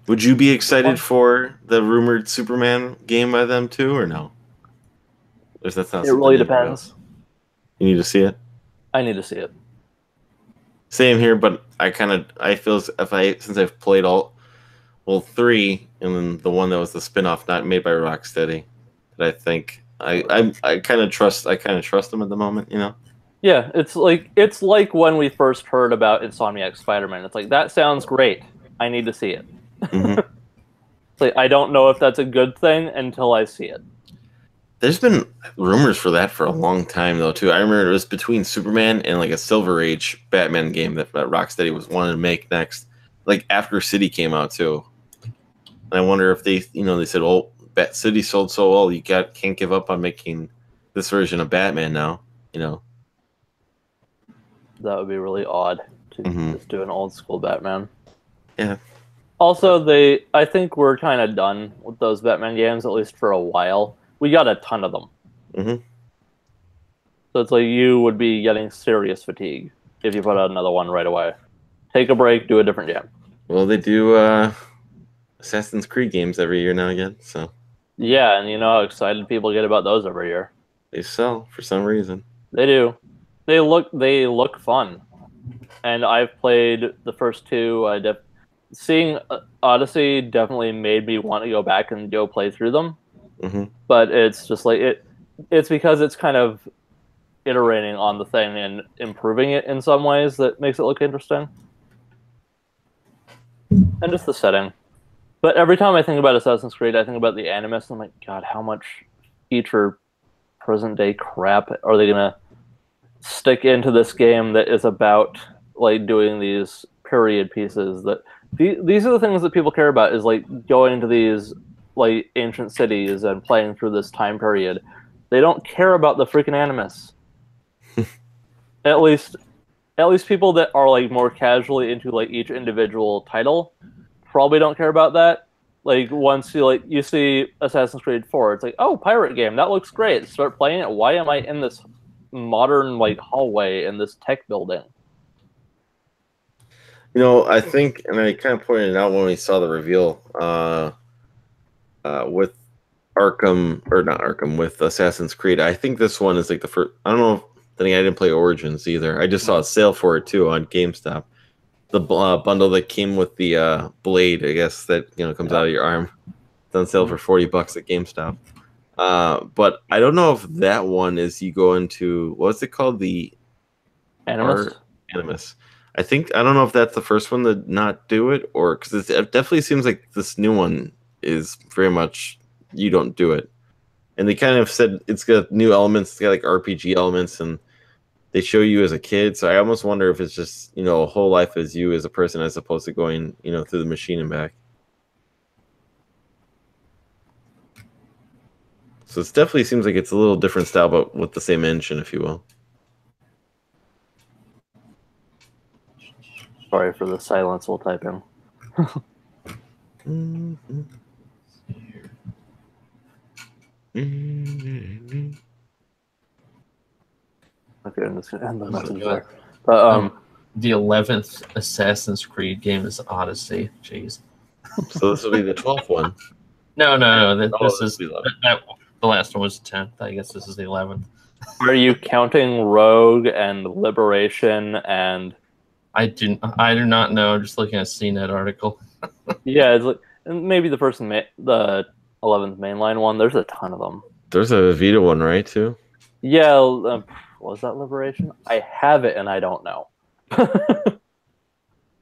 Would you be excited for the rumored Superman game by them too, or no? Or that's not. It really depends. You need to see it. I need to see it. Same here, but I feel since I've played three, and then the one that was the spinoff not made by Rocksteady, that I think I kind of trust them at the moment, you know. Yeah, it's like when we first heard about Insomniac Spider-Man. It's like, that sounds great. I need to see it. It's like, I don't know if that's a good thing until I see it. There's been rumors for that for a long time, though, too. I remember it was between Superman and like a Silver Age Batman game that Rocksteady was wanting to make next, like after City came out too. And I wonder if they said, "Oh, Bat City sold so well, you can't give up on making this version of Batman now," you know. That would be really odd to just do an old school Batman. Yeah. Also, I think we're kind of done with those Batman games, at least for a while. We got a ton of them. Mm-hmm. So it's like you would be getting serious fatigue if you put out another one right away. Take a break, do a different game. Well, they do Assassin's Creed games every year now again, so Yeah, and you know how excited people get about those every year. they sell for some reason. They do. They look fun. And I've played the first two. Seeing Odyssey definitely made me want to go back and go play through them. Mm-hmm. But it's just like it's because it's kind of iterating on the thing and improving it in some ways that makes it look interesting. And just the setting. But every time I think about Assassin's Creed, I think about the Animus, and I'm like, God, how much future present day crap are they gonna stick into this game that is about like doing these period pieces that these are the things that people care about, is like going to these like ancient cities and playing through this time period. They don't care about the freaking Animus. At least people that are like more casually into like each individual title probably don't care about that. Like once you see Assassin's Creed 4, it's like, oh, pirate game, that looks great. Start playing it. Why am I in this modern like hallway in this tech building? You know, I think, and I kind of pointed it out when we saw the reveal with Arkham, or not Arkham, with Assassin's Creed. I think this one is like the first. I don't know. I think I didn't play Origins either. I just saw a sale for it too on GameStop. The bundle that came with the blade, I guess, that comes out of your arm. It's on sale for $40 at GameStop. But I don't know if that one is you go into, what's it called, the Animus. Animus. I don't know if that's the first one to not do it, or because it definitely seems like this new one is very much you don't do it. And they kind of said it's got new elements, it's got like RPG elements, and they show you as a kid. So I almost wonder if it's just a whole life as you as a person, as opposed to going through the machine and back. So it definitely seems like it's a little different style, but with the same engine, if you will. Sorry for the silence while typing. Okay, I'm just gonna end the message there. But the 11th Assassin's Creed game is Odyssey. Jeez. So this will be the 12th one. No. This is the last one was the 10th. I guess this is the 11th. Are you counting Rogue and Liberation and? I do not know. I'm just looking at a CNET article. Yeah, it's like maybe the 11th mainline one. There's a ton of them. There's a Vita one, right, too? Yeah, was that Liberation? I have it and I don't know.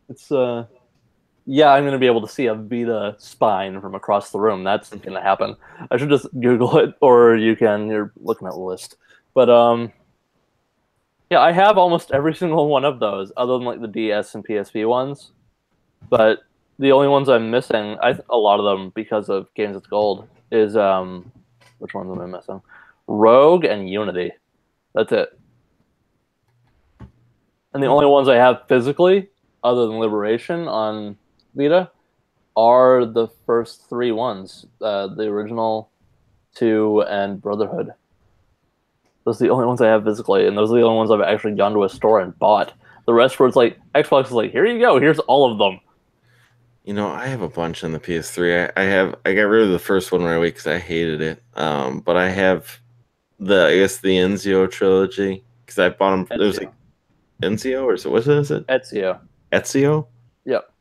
It's yeah, I'm gonna be able to see a Vita spine from across the room. That's gonna happen. I should just Google it, or you're looking at the list. But yeah, I have almost every single one of those, other than like the DS and PSP ones. But the only ones I'm missing, a lot of them because of Games with Gold, is which ones am I missing? Rogue and Unity. That's it. And the only ones I have physically, other than Liberation on Vita, are the first three ones. The original 2 and Brotherhood. Those are the only ones I have physically, and those are the only ones I've actually gone to a store and bought. The rest were, it's like, Xbox is like, here you go, here's all of them. I have a bunch on the PS3. I got rid of the first one right away because I hated it. But I have the Ezio trilogy, because I bought them. It was like Ezio, or so what is it? Ezio. Ezio? Yep.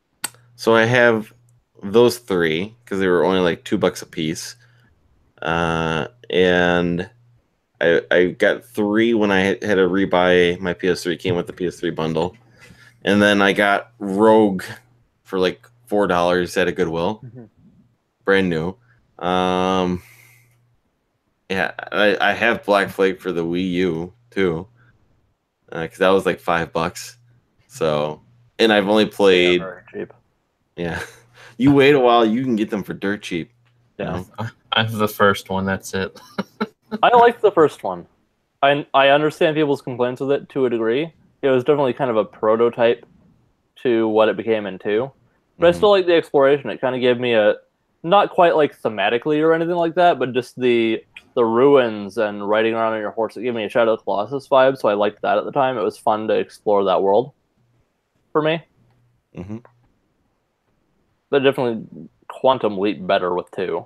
So I have those 3 because they were only like $2 a piece. And I got 3 when I had to rebuy my PS3. It came with the PS3 bundle. And then I got Rogue for like $4 at a Goodwill. Mm-hmm. Brand new. Yeah, I have Black Flag for the Wii U too. Because that was like $5. So, and I've only played. Very cheap. Yeah. You wait a while, you can get them for dirt cheap. Yeah. I have the first one, that's it. I liked the first one. I understand people's complaints with it to a degree. It was definitely kind of a prototype to what it became in 2. But I still like the exploration. It kind of gave me a, not quite like thematically or anything like that, but just the ruins and riding around on your horse. It gave me a Shadow of the Colossus vibe, so I liked that at the time. It was fun to explore that world for me. Mm-hmm. But definitely Quantum Leap better with 2.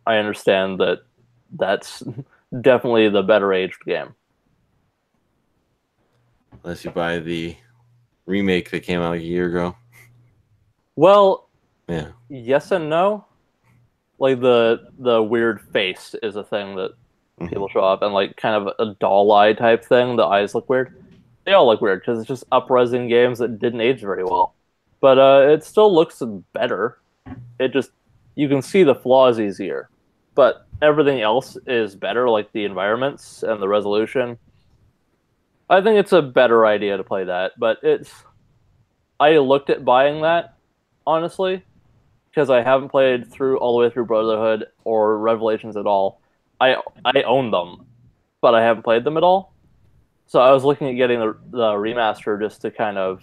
I understand that that's definitely the better aged game. Unless you buy the remake that came out a year ago. Well, Yeah. yes and no. Like the weird face is a thing that people show up, and like kind of a doll eye type thing. The eyes look weird. They all look weird because it's just up-resing games that didn't age very well. But it still looks better. It just, you can see the flaws easier. But everything else is better, like the environments and the resolution. I think it's a better idea to play that, but I looked at buying that, honestly, because I haven't played through all the way through Brotherhood or Revelations at all. I own them, but I haven't played them at all. So I was looking at getting the remaster just to kind of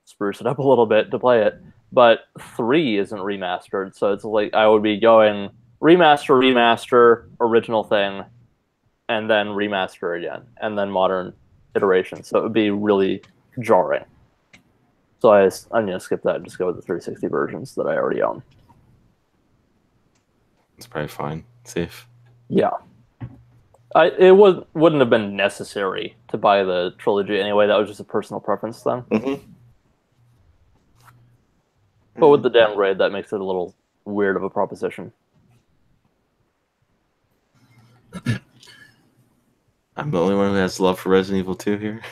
spruce it up a little bit to play it. But 3 isn't remastered, so it's like I would be going remaster, original thing, and then remaster again, and then modern iteration. So it would be really jarring. So I'm going to skip that and just go with the 360 versions that I already own. It's probably fine. Safe. Yeah. It wouldn't have been necessary to buy the trilogy anyway. That was just a personal preference then. Mm-hmm. But with the downgrade, that makes it a little weird of a proposition. I'm the only one who has love for Resident Evil 2 here.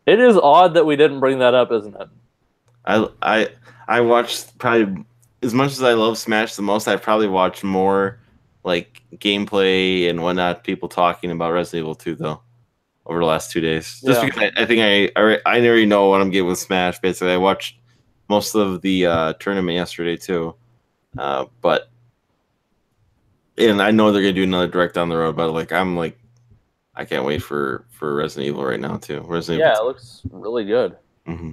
It is odd that we didn't bring that up, isn't it? I watched probably, as much as I love Smash the most, I've probably watched more like gameplay and whatnot, people talking about Resident Evil 2 though over the last 2 days. Just because I think I already know what I'm getting with Smash. Basically, I watched most of the tournament yesterday too, but and I know they're gonna do another direct down the road. But I can't wait for Resident Evil right now too. Resident Evil 2. It looks really good. Mm-hmm.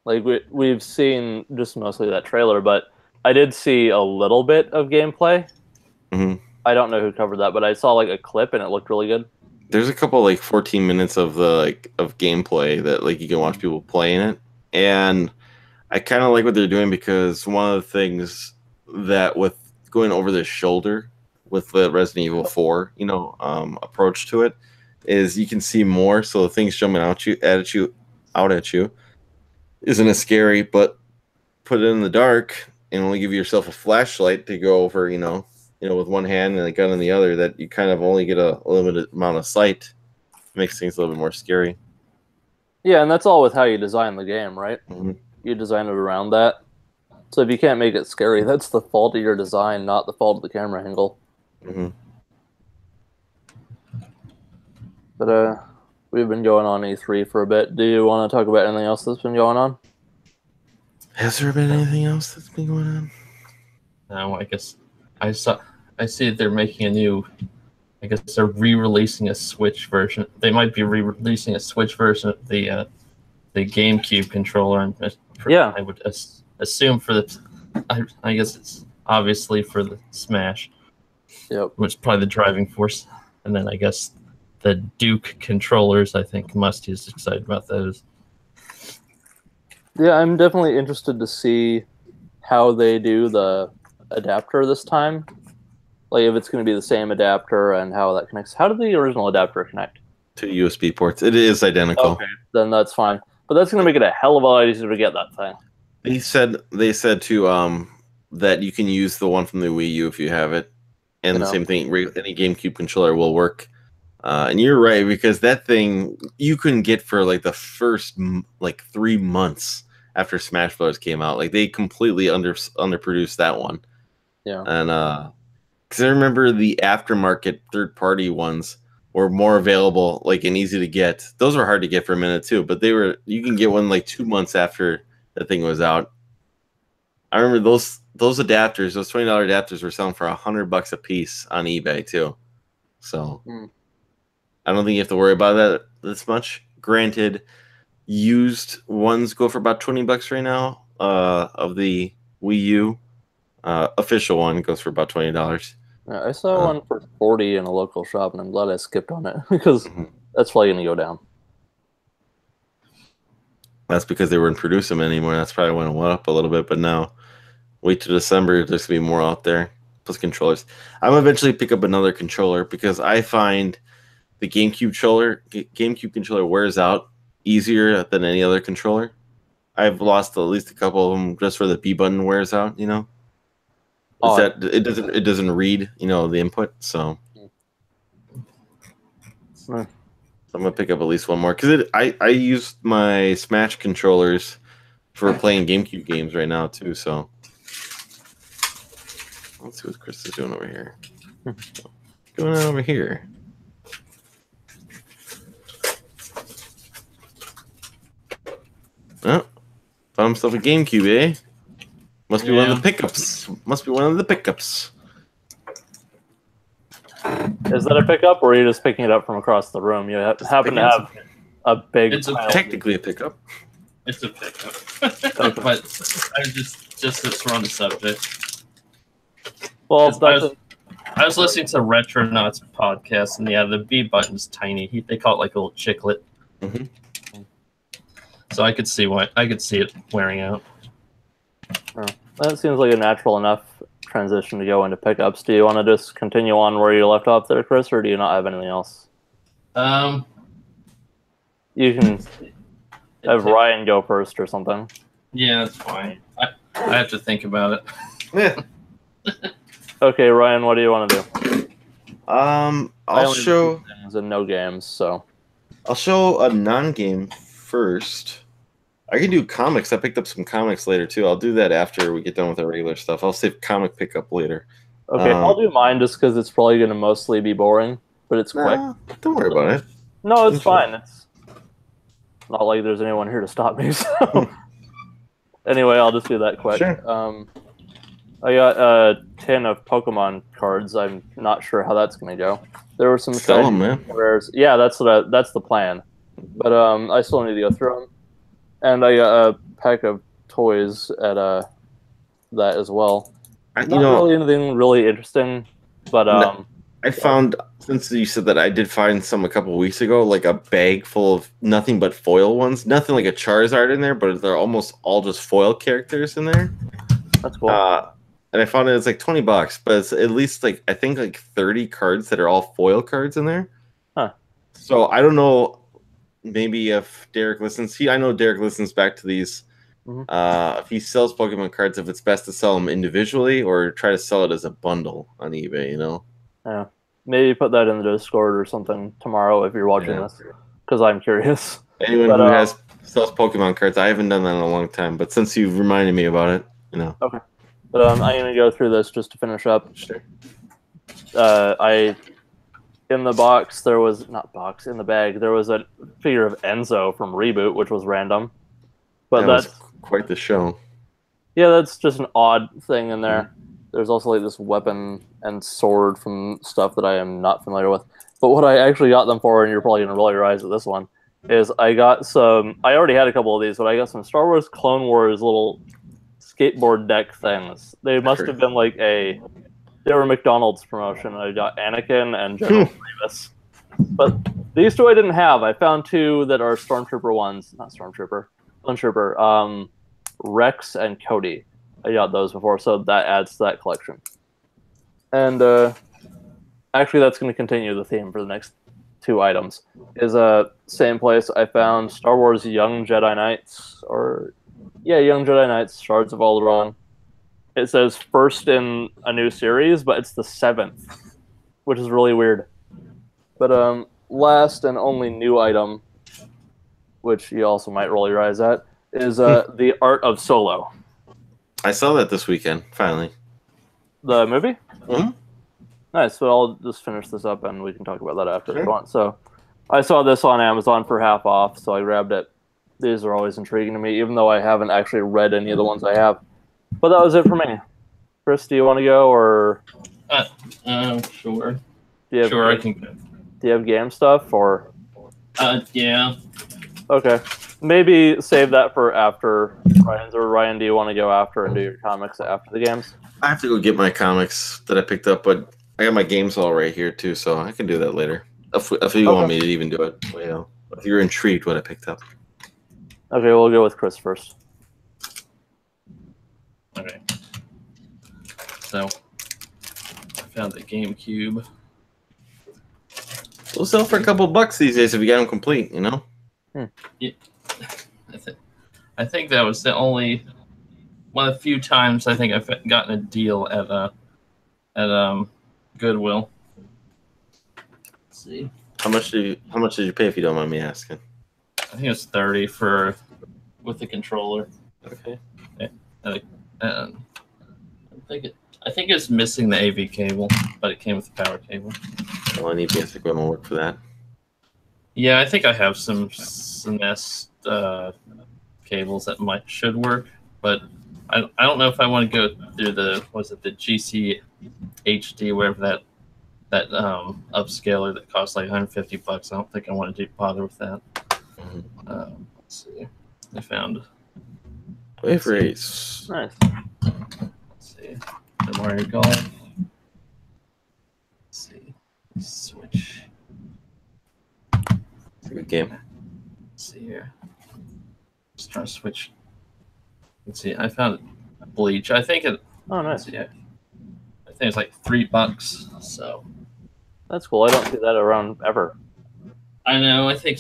Like we've seen just mostly that trailer, but I did see a little bit of gameplay. Mm-hmm. I don't know who covered that, but I saw like a clip and it looked really good. There's a couple like 14 minutes of the of gameplay that like you can watch people playing it, and I kind of like what they're doing because one of the things that with going over the shoulder with the Resident Evil 4, approach to it is you can see more, so the things jumping out at you isn't as scary, but put it in the dark and only give yourself a flashlight to go over, with one hand and a gun in the other, that you kind of only get a limited amount of sight. Makes things a little bit more scary. Yeah, and that's all with how you design the game, right? Mm-hmm. You design it around that. So if you can't make it scary, that's the fault of your design, not the fault of the camera angle. Mm-hmm. But we've been going on E3 for a bit. Do you want to talk about anything else that's been going on? Has there been anything else that's been going on? No, I guess I see that they're making a new. I guess they're re-releasing a Switch version. They might be re-releasing a Switch version of the GameCube controller. And I would assume for the. I guess it's obviously for the Smash. Yep. Which is probably the driving force, and then I guess the Duke controllers. I think Musty is excited about those. Yeah, I'm definitely interested to see how they do the adapter this time. Like if it's going to be the same adapter and how that connects. How did the original adapter connect? To USB ports. It is identical. Okay, then that's fine. But that's going to make it a hell of a lot easier to get that thing. They said too that you can use the one from the Wii U if you have it, and the same thing. Any GameCube controller will work. And you're right, because that thing you couldn't get for like the first 3 months after Smash Bros. Came out. Like they completely underproduced that one. Yeah. And because I remember the aftermarket third-party ones were more available, like and easy to get. Those were hard to get for a minute too, but you can get one like 2 months after the thing was out. I remember those adapters, those $20 adapters were selling for $100 a piece on eBay too. So I don't think you have to worry about that this much. Granted, used ones go for about $20 right now. Of the Wii U, official one goes for about $20. Yeah, I saw one for 40 in a local shop, and I'm glad I skipped on it because that's probably gonna go down. That's because they weren't producing them anymore. That's probably when it went up a little bit. But now, wait till December. There's gonna be more out there. Plus controllers. I'm gonna eventually pick up another controller because I find the GameCube controller wears out easier than any other controller. I've lost at least a couple of them just where the B button wears out. You know, Oh, that it doesn't read the input. So Hmm. I'm gonna pick up at least one more because I use my Smash controllers for playing GameCube games right now too. So let's see what Chris is doing over here. What's going on over here? Oh, found himself a GameCube, eh? Must be one of the pickups. Must be one of the pickups. Is that a pickup, or are you just picking it up from across the room? You happen to have a big. It's technically a pickup. It's a pickup, but I just to run the subject. Well, I was listening to Retronauts podcast, and yeah, the B button's tiny. They call it like a little chiclet. Mm-hmm. So I could see it wearing out. Oh, that seems like a natural enough transition to go into pickups. Do you want to just continue on where you left off there, Chris, or do you not have anything else? You can have Ryan go first or something. Yeah, that's fine. I have to think about it. Okay, Ryan, what do you want to do? I'll show things and no games, so I'll show a non-game first. I can do comics. I picked up some comics later too. I'll do that after we get done with our regular stuff. I'll save comic pickup later. Okay, I'll do mine just because it's probably going to mostly be boring, but it's quick. Don't worry about it. No, it's fine. It's not like there's anyone here to stop me. So anyway, I'll just do that quick. Sure. I got a tin of Pokemon cards. I'm not sure how that's going to go. There were some sell them, man. rares. Yeah, that's the plan. But I still need to go through them. And I got a pack of toys at that as well. Not really anything really interesting, but I found, since you said that, I did find some a couple weeks ago, like a bag full of nothing but foil ones. Nothing like a Charizard in there, but they're almost all just foil characters in there. That's cool. And I found it's like $20, but it's at least I think 30 cards that are all foil cards in there. Huh. So I don't know. Maybe if Derek listens, I know Derek listens back to these. Mm-hmm. If he sells Pokemon cards, if it's best to sell them individually or try to sell it as a bundle on eBay, Yeah, maybe put that in the Discord or something tomorrow if you're watching this, because I'm curious. Anyone who sells Pokemon cards, I haven't done that in a long time, but since you've reminded me about it, Okay, but I'm gonna go through this just to finish up. Sure. In the box, in the bag, there was a figure of Enzo from Reboot, which was random. But that's quite the show. Yeah, that's just an odd thing in there. There's also this weapon and sword from stuff that I am not familiar with. But what I actually got them for, and you're probably going to roll your eyes at this one, is I got some... I already had a couple of these, but I got some Star Wars Clone Wars little skateboard deck things. They must have been they were McDonald's promotion. I got Anakin and General Grievous. But these two I didn't have. I found two that are Stormtrooper ones. Not Stormtrooper. Stormtrooper. Rex and Cody. I got those before, so that adds to that collection. And actually, that's going to continue the theme for the next two items. Is same place I found Star Wars Young Jedi Knights. Young Jedi Knights, Shards of Alderaan. It says first in a new series, but it's the 7th, which is really weird. But last and only new item, which you also might roll your eyes at, is The Art of Solo. I saw that this weekend, finally. The movie? Mm-hmm. Nice, so I'll just finish this up and we can talk about that after if you want. So I saw this on Amazon for half off, so I grabbed it. These are always intriguing to me, even though I haven't actually read any of the ones I have. But that was it for me. Chris, do you want to go, or? Sure. I can go. Do you have game stuff, or? Yeah. Okay. Maybe save that for after Ryan's. Or Ryan, do you want to go after and do your comics after the games? I have to go get my comics that I picked up, but I got my games all right here too, so I can do that later. If you want me to even do it, you know, if you're intrigued what I picked up. Okay, we'll go with Chris first. Okay. So I found the GameCube. They'll sell for a couple bucks these days if you got them complete, you know? Yeah. I think that was the only one of the few times I think I've gotten a deal at Goodwill. Let's see. How much did you pay if you don't mind me asking? I think it was 30 with the controller. Okay. And I think it's missing the AV cable, but it came with the power cable. Well, I need to go and work for that. Yeah, I think I have some Nest cables that should work, but I don't know if I want to go through the GC HD, whatever that upscaler that costs like $150. I don't think I want to bother with that. Let's see. I found Wave Race. Nice. Let's see. The Mario Golf. Let's see. Switch. It's a good game. Let's see here. Just trying to switch. Let's see. I found Bleach. I think it. Oh, nice. I think it's like $3. So That's cool. I don't see that around ever. I know. I think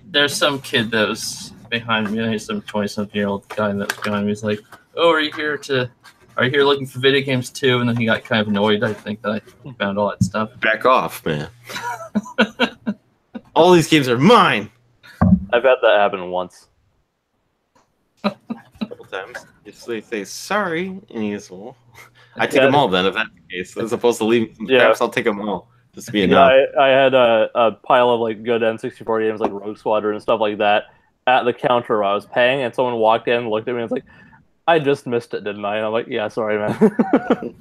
there's some kid that was behind me. He's some 20-something-year-old guy that was behind me. He's like, "Oh, are you here looking for video games too?" And then he got kind of annoyed. I think that I found all that stuff. Back off, man. All these games are mine. I've had that happen once. A couple times. They say sorry, and he goes, "Well, I take them all then. If that's the case, as opposed to leaving some scraps, I'll take them all. Just to be enough." I had a pile of like good N64 games like Rogue Squadron and stuff like that at the counter where I was paying, and someone walked in, and looked at me, and was like, "I just missed it, didn't I?" And I'm like, "Yeah, sorry, man."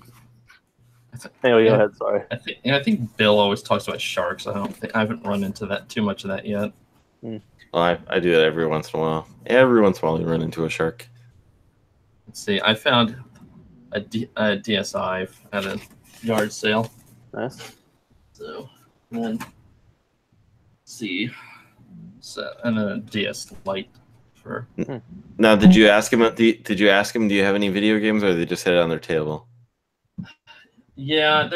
Anyway, go ahead. Sorry. I think Bill always talks about sharks. I haven't run into that too much of that yet. Well, I do that every once in a while. Every once in a while, you run into a shark. Let's see. I found a DSi at a yard sale. Nice. So, and then let's see. So, and then a DS Lite for. Now, did you ask him? Did you ask him? Do you have any video games, or they just had it on their table? Yeah,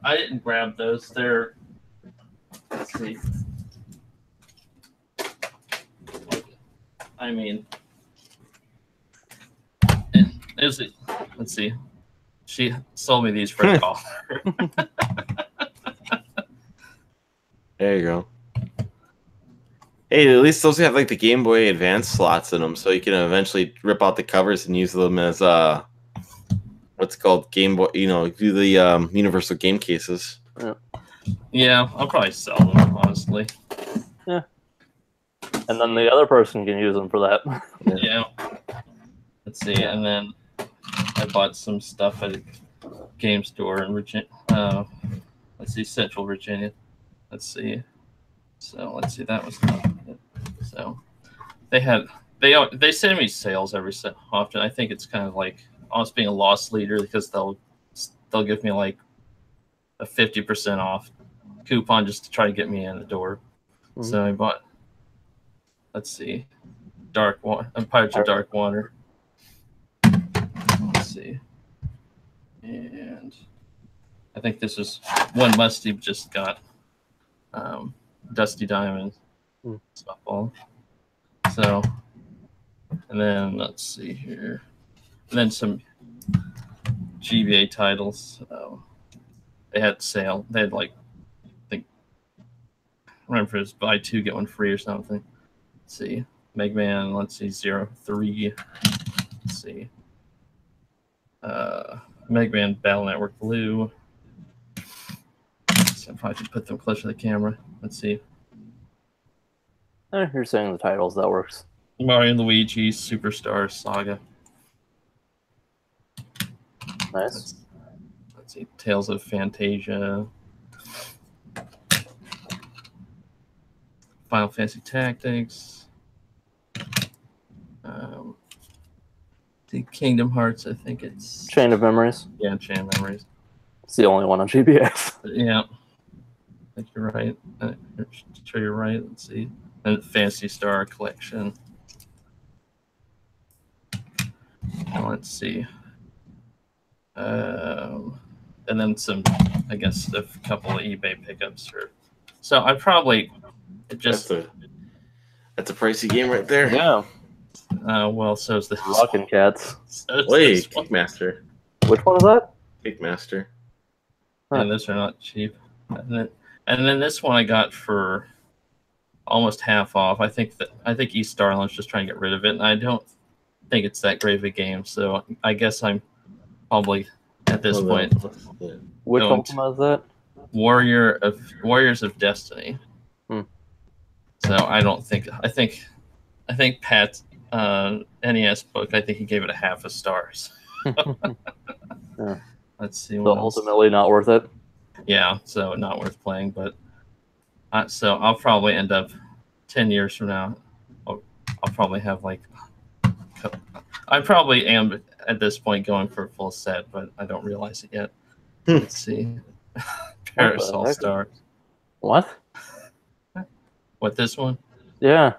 I didn't grab those. Let's see. I mean, let's see. She sold me these for a $1. There you go. Hey, at least those have like the Game Boy Advance slots in them, so you can eventually rip out the covers and use them as what's called Game Boy. You know, do the universal game cases. Yeah, I'll probably sell them, honestly. Yeah. And then the other person can use them for that. Yeah. Let's see, and then I bought some stuff at a game store in Virginia. Let's see, Central Virginia. Let's see. So let's see, that was not it. So they send me sales every so often. I think it's kind of like almost being a loss leader because they'll give me like a 50% off coupon just to try to get me in the door. Mm-hmm. So I bought, let's see, Pirates of Dark Water. Let's see. And I think this is one Musty just got. Dusty Diamond softball. So, and then let's see here. And then some GBA titles. They had sale. They had like, I think, I remember it was buy two, get one free or something. Let's see. Mega Man, let's see, 03. Let's see. Mega Man Battle Network Blue. So if I could put them closer to the camera. Let's see. You're saying the titles, that works. Mario and Luigi Superstar Saga. Nice. Let's see. Tales of Fantasia. Final Fantasy Tactics. The Kingdom Hearts, I think it's Chain of Memories. Yeah, Chain of Memories. It's the only one on GBA. Yeah, I think you're right. I'm sure you're right. Let's see. And Fantasy Star Collection. And let's see. And then some, I guess, a couple of eBay pickups. So I probably just. That's a pricey game right there. Yeah. Well, so is this. Rockin' Cats. Wait, Kickmaster. Which one is that? Kickmaster. Yeah, those are not cheap. And then this one I got for almost half off. I think East Starland's just trying to get rid of it, and I don't think it's that great of a game. So I guess I'm probably at this point. Which one is that? Warriors of Destiny. So I don't think I think Pat's NES book. I think he gave it a half a stars. Yeah. Let's see. So ultimately, not worth it. Yeah, so not worth playing. But so I'll probably end up 10 years from now. I'll probably have like. I probably am at this point going for a full set, but I don't realize it yet. Let's see. Parasol Stars. What? What, this one? Yeah.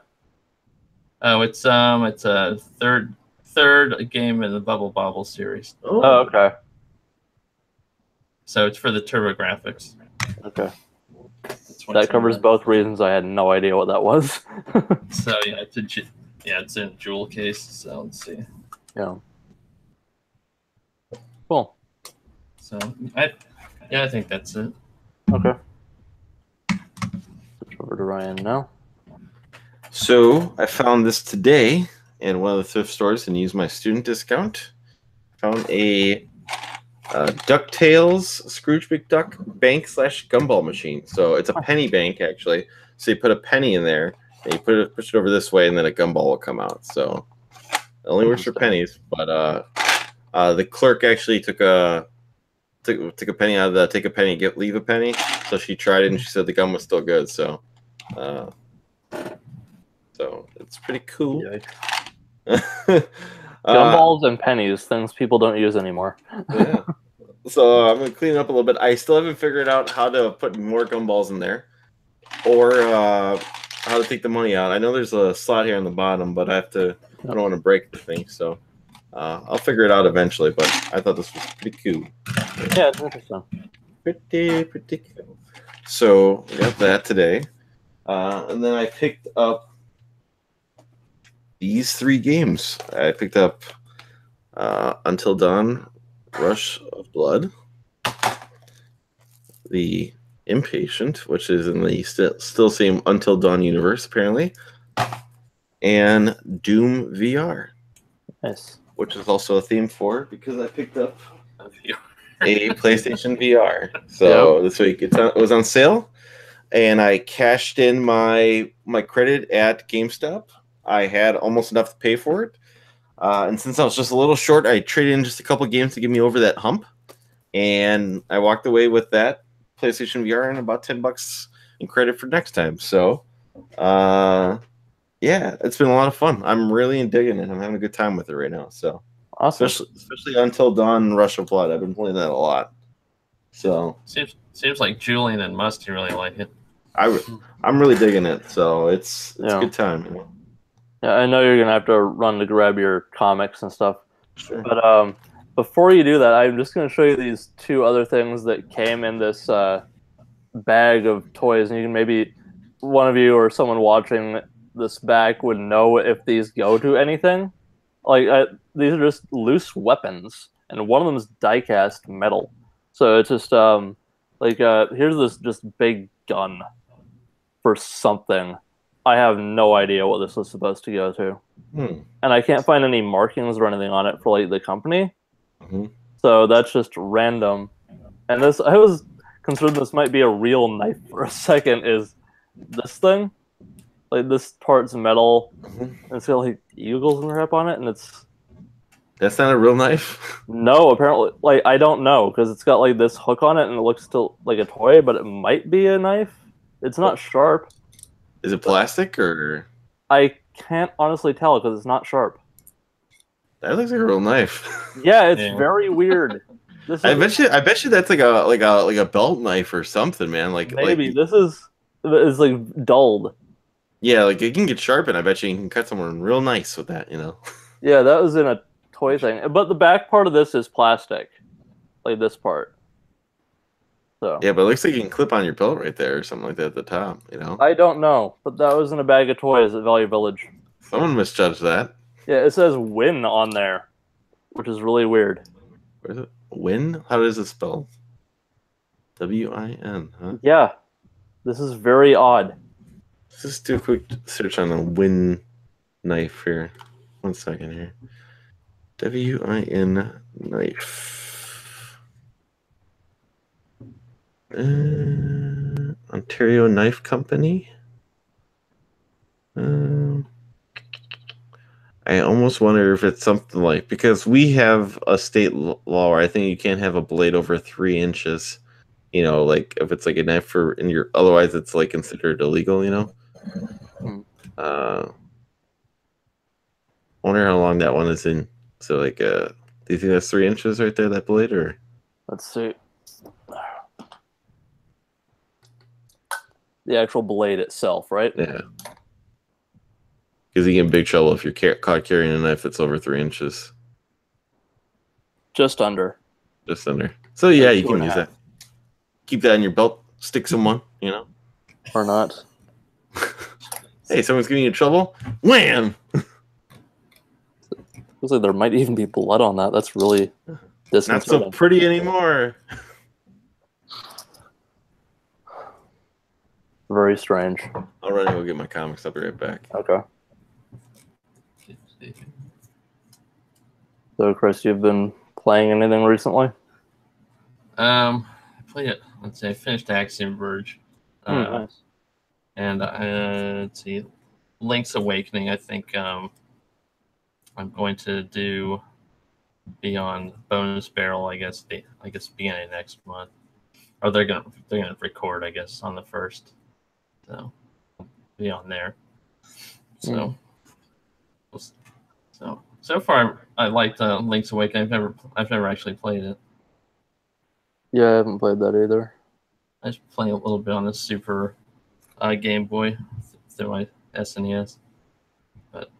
Oh, it's a third game in the Bubble Bobble series. Oh, okay. So it's for the TurboGrafx. Okay. That covers both reasons. I had no idea what that was. So yeah, it's in a jewel case. So let's see. Yeah. Cool. So I think that's it. Okay. Switch over to Ryan now. So I found this today in one of the thrift stores and used my student discount. Found a DuckTales Scrooge McDuck bank / gumball machine. So it's a penny bank actually. So you put a penny in there and you push it over this way, and then a gumball will come out. So it only works for pennies, but the clerk actually took a penny out of the take a penny, leave a penny. So she tried it and she said the gum was still good. So it's pretty cool. Gumballs and pennies, things people don't use anymore. Yeah. So I'm gonna clean it up a little bit. I still haven't figured out how to put more gumballs in there, or how to take the money out. I know there's a slot here on the bottom, but I don't want to break the thing. So I'll figure it out eventually. But I thought this was pretty cool. Yeah, it's interesting. Pretty cool. So I got that today, and then I picked up these 3 games. I picked up Until Dawn, Rush of Blood, The Impatient, which is in the still same Until Dawn universe apparently, and Doom VR. Nice. Which is also a theme for because I picked up a PlayStation VR. So this week it was on sale, and I cashed in my credit at GameStop. I had almost enough to pay for it. And since I was just a little short, I traded in just a couple games to get me over that hump. And I walked away with that PlayStation VR and about $10 in credit for next time. So, yeah, it's been a lot of fun. I'm really digging it. I'm having a good time with it right now. So, awesome. Especially Until Dawn and Rush of Blood. I've been playing that a lot. So seems like Julian and Musty really like it. I'm really digging it. So it's a good time. You know? Yeah, I know you're gonna have to run to grab your comics and stuff. Sure. But before you do that, I'm just gonna show you these 2 other things that came in this bag of toys, and you can maybe one of you or someone watching this back would know if these go to anything. Like these are just loose weapons, and one of them is die-cast metal. So it's just here's this just big gun for something. I have no idea what this was supposed to go to. And I can't find any markings or anything on it for like the company. So that's just random. And this, I was concerned this might be a real knife for a second, is this thing. Like this part's metal, and it's got like eagles in the wrap on it, and That's not a real knife? No, apparently, like I don't know, because it's got like this hook on it, and it looks still like a toy, but it might be a knife. It's not sharp. Is it plastic or? I can't honestly tell because it's not sharp. That looks like a real knife. Yeah, it's Yeah. very weird. This I is bet you that's like a belt knife or something, man. maybe this is like dulled. Yeah, like it can get sharpened. I bet you can cut someone real nice with that, you know. Yeah, that was in a toy thing. But the back part of this is plastic, like this part. So Yeah, but it looks like you can clip on your belt right there or something like that at the top, you know. I don't know, but that was in a bag of toys at Value Village. Someone misjudged that. Yeah, it says "win" on there, which is really weird. Where is it? Win? How does it spell? W-I-N, huh? Yeah, this is very odd. Let's just do a quick search on a Win knife here. 1 second here. W-I-N knife. Ontario Knife Company. I almost wonder if it's something like, because we have a state law where I think you can't have a blade over 3 inches. You know, like if it's like a knife for, and you're otherwise it's like considered illegal. You know. Wonder how long that one is in. So like, do you think that's 3 inches right there, that blade, or? Let's see. The actual blade itself, right? Yeah. Because you get in big trouble if you're caught carrying a knife that's over 3 inches. Just under. Just under. So yeah, Like you can use that. Keep that in your belt. Stick someone, you know. Or not. Hey, someone's getting you in trouble. Wham! Looks like there might even be blood on that. That's really disconcerting. Not so pretty anymore. Very strange. I'll run and go get my comics. I'll be right back. Okay. So, Chris, you've been playing anything recently? I played it. Let's say I finished Axiom Verge. Nice. And let's see, Link's Awakening. I think I'm going to do Beyond Bonus Barrel. I guess beginning next month, or they're gonna record. I guess on the 1st. So be on there. So so far I liked Link's Awakening. I've never actually played it. Yeah, I haven't played that either. I was playing a little bit on the Super Game Boy through my SNES, but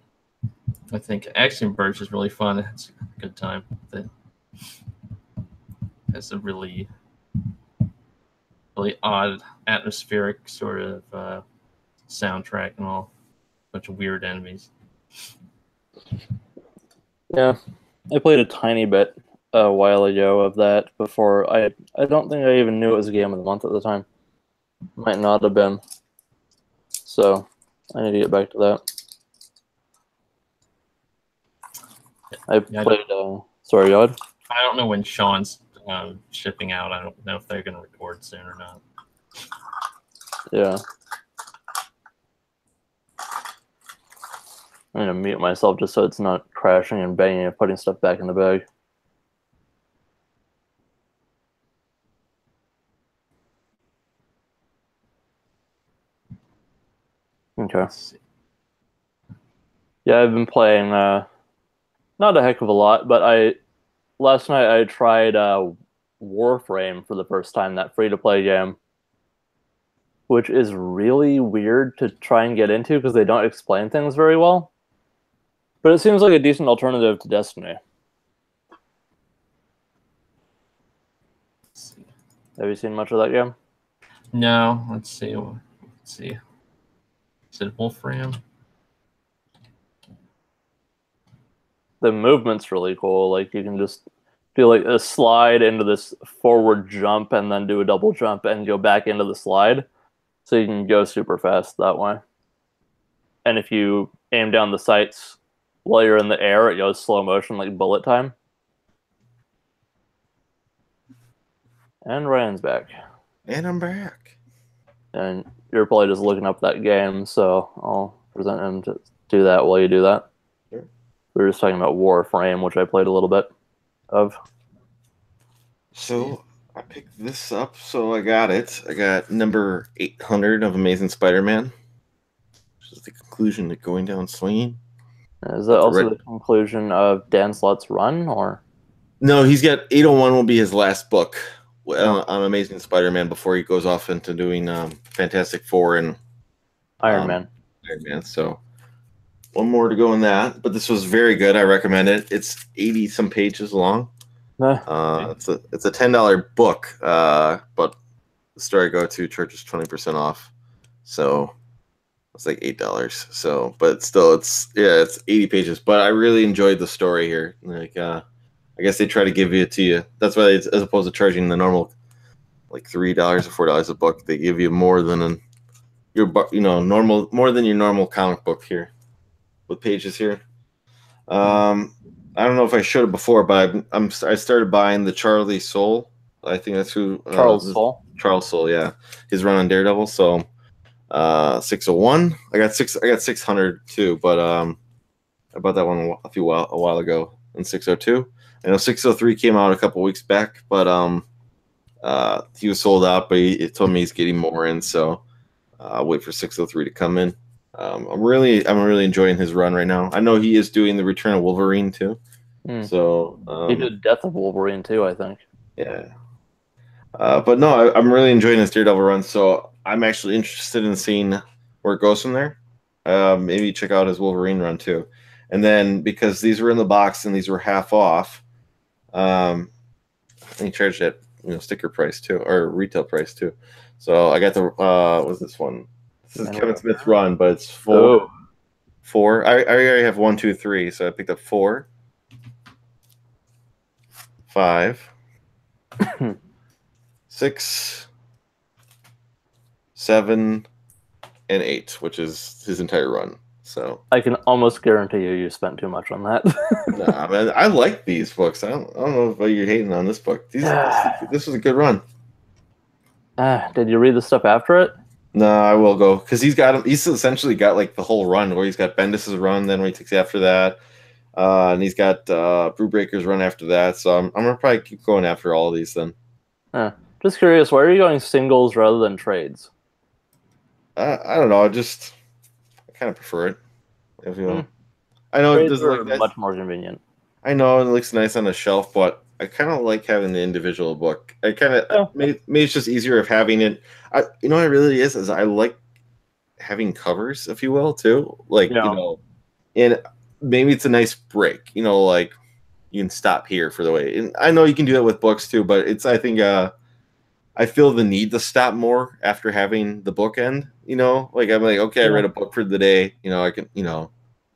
I think Axiom Verge is really fun. It's a good time. It's a really odd, atmospheric sort of soundtrack and all. Bunch of weird enemies. Yeah, I played a tiny bit a while ago of that before. I don't think I even knew it was a game of the month at the time. Might not have been. So I need to get back to that. I played. Sorry, God. I don't know when Sean's shipping out. I don't know if they're going to record soon or not. Yeah. I'm going to mute myself just so it's not crashing and banging and putting stuff back in the bag. Okay. Yeah, I've been playing not a heck of a lot, but last night I tried Warframe for the first time, that free-to-play game, which is really weird to try and get into because they don't explain things very well. But it seems like a decent alternative to Destiny. Have you seen much of that game? No, let's see. Is it Wolfram? The movement's really cool. Like you can just do like a slide into this forward jump and then do a double jump and go back into the slide. So you can go super fast that way. And if you aim down the sights while you're in the air, it goes slow motion like bullet time. And Ryan's back. And I'm back. And you're probably just looking up that game, so I'll present him to do that while you do that. Sure. We were just talking about Warframe, which I played a little bit of. So I picked this up, so I got it. I got number 800 of Amazing Spider-Man, which is the conclusion to going down swinging. Is that also the conclusion of Dan Slott's run, or? No, he's got 801 will be his last book on Amazing Spider-Man before he goes off into doing Fantastic Four and Iron Man. Iron Man. So one more to go in that, but this was very good. I recommend it. It's 80 some pages long. It's a $10 book, but the store I go to charges 20% off, so it's like $8. So, but still, it's 80 pages. But I really enjoyed the story here. Like, I guess they try to give it to you. That's why, as opposed to charging the normal, like $3 or $4 a book, they give you more than more than your normal comic book here with pages here. I don't know if I showed it before, but I started buying the Charlie Soule. I think that's who Charles Soule. Charles Soule, yeah, his run on Daredevil. So 601. I got 600 too, but I bought that one a while ago. In 602. I know 603 came out a couple weeks back, but he was sold out. But he told me he's getting more in, so I'll wait for 603 to come in. I'm really enjoying his run right now. I know he is doing the Return of Wolverine too. So he did Death of Wolverine too, I think. Yeah. But no, I'm really enjoying his Daredevil run. So I'm actually interested in seeing where it goes from there. Maybe check out his Wolverine run too. And then because these were in the box and these were half off, he charged at sticker price too, or retail price too. So I got the what's this one? This is Kevin Smith's run, but it's four. I already have 1, 2, 3, so I picked up 4, 5, 6, 7, and 8, which is his entire run. So I can almost guarantee you spent too much on that. Nah, man, I like these books. I don't know if you're hating on this book. This was a good run. Did you read the stuff after it? No, I will go because he's essentially got like the whole run where he's got Bendis's run, then where he takes after that, and he's got Brewbreaker's run after that. So I'm gonna probably keep going after all of these then. Just curious, why are you going singles rather than trades? I don't know. I kind of prefer it. If you know, I know it doesn't look much more convenient. I know it looks nice on the shelf, but I kind of like having the individual book. I kind of maybe it's just easier of having it. What it really is I like having covers, if you will, too. Like and maybe it's a nice break. Like you can stop here for the way. And I know you can do that with books too, but I think I feel the need to stop more after having the bookend. Like I'm like, okay, I read a book for the day. I can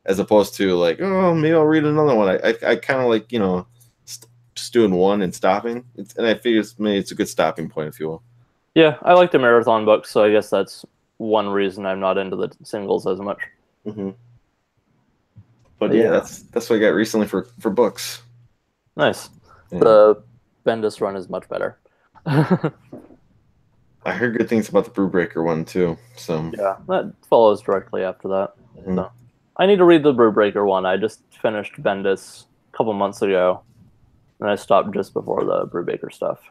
as opposed to like, oh, maybe I'll read another one. I kind of like just doing one and stopping, and I figure maybe it's a good stopping point, if you will. Yeah, I like the marathon books, so I guess that's one reason I'm not into the singles as much. But yeah, that's what I got recently for books. Nice. Yeah. The Bendis run is much better. I heard good things about the Brewbreaker one too. So yeah, that follows directly after that. So I need to read the Brewbreaker one. I just finished Bendis a couple months ago, and I stopped just before the Brewbreaker stuff.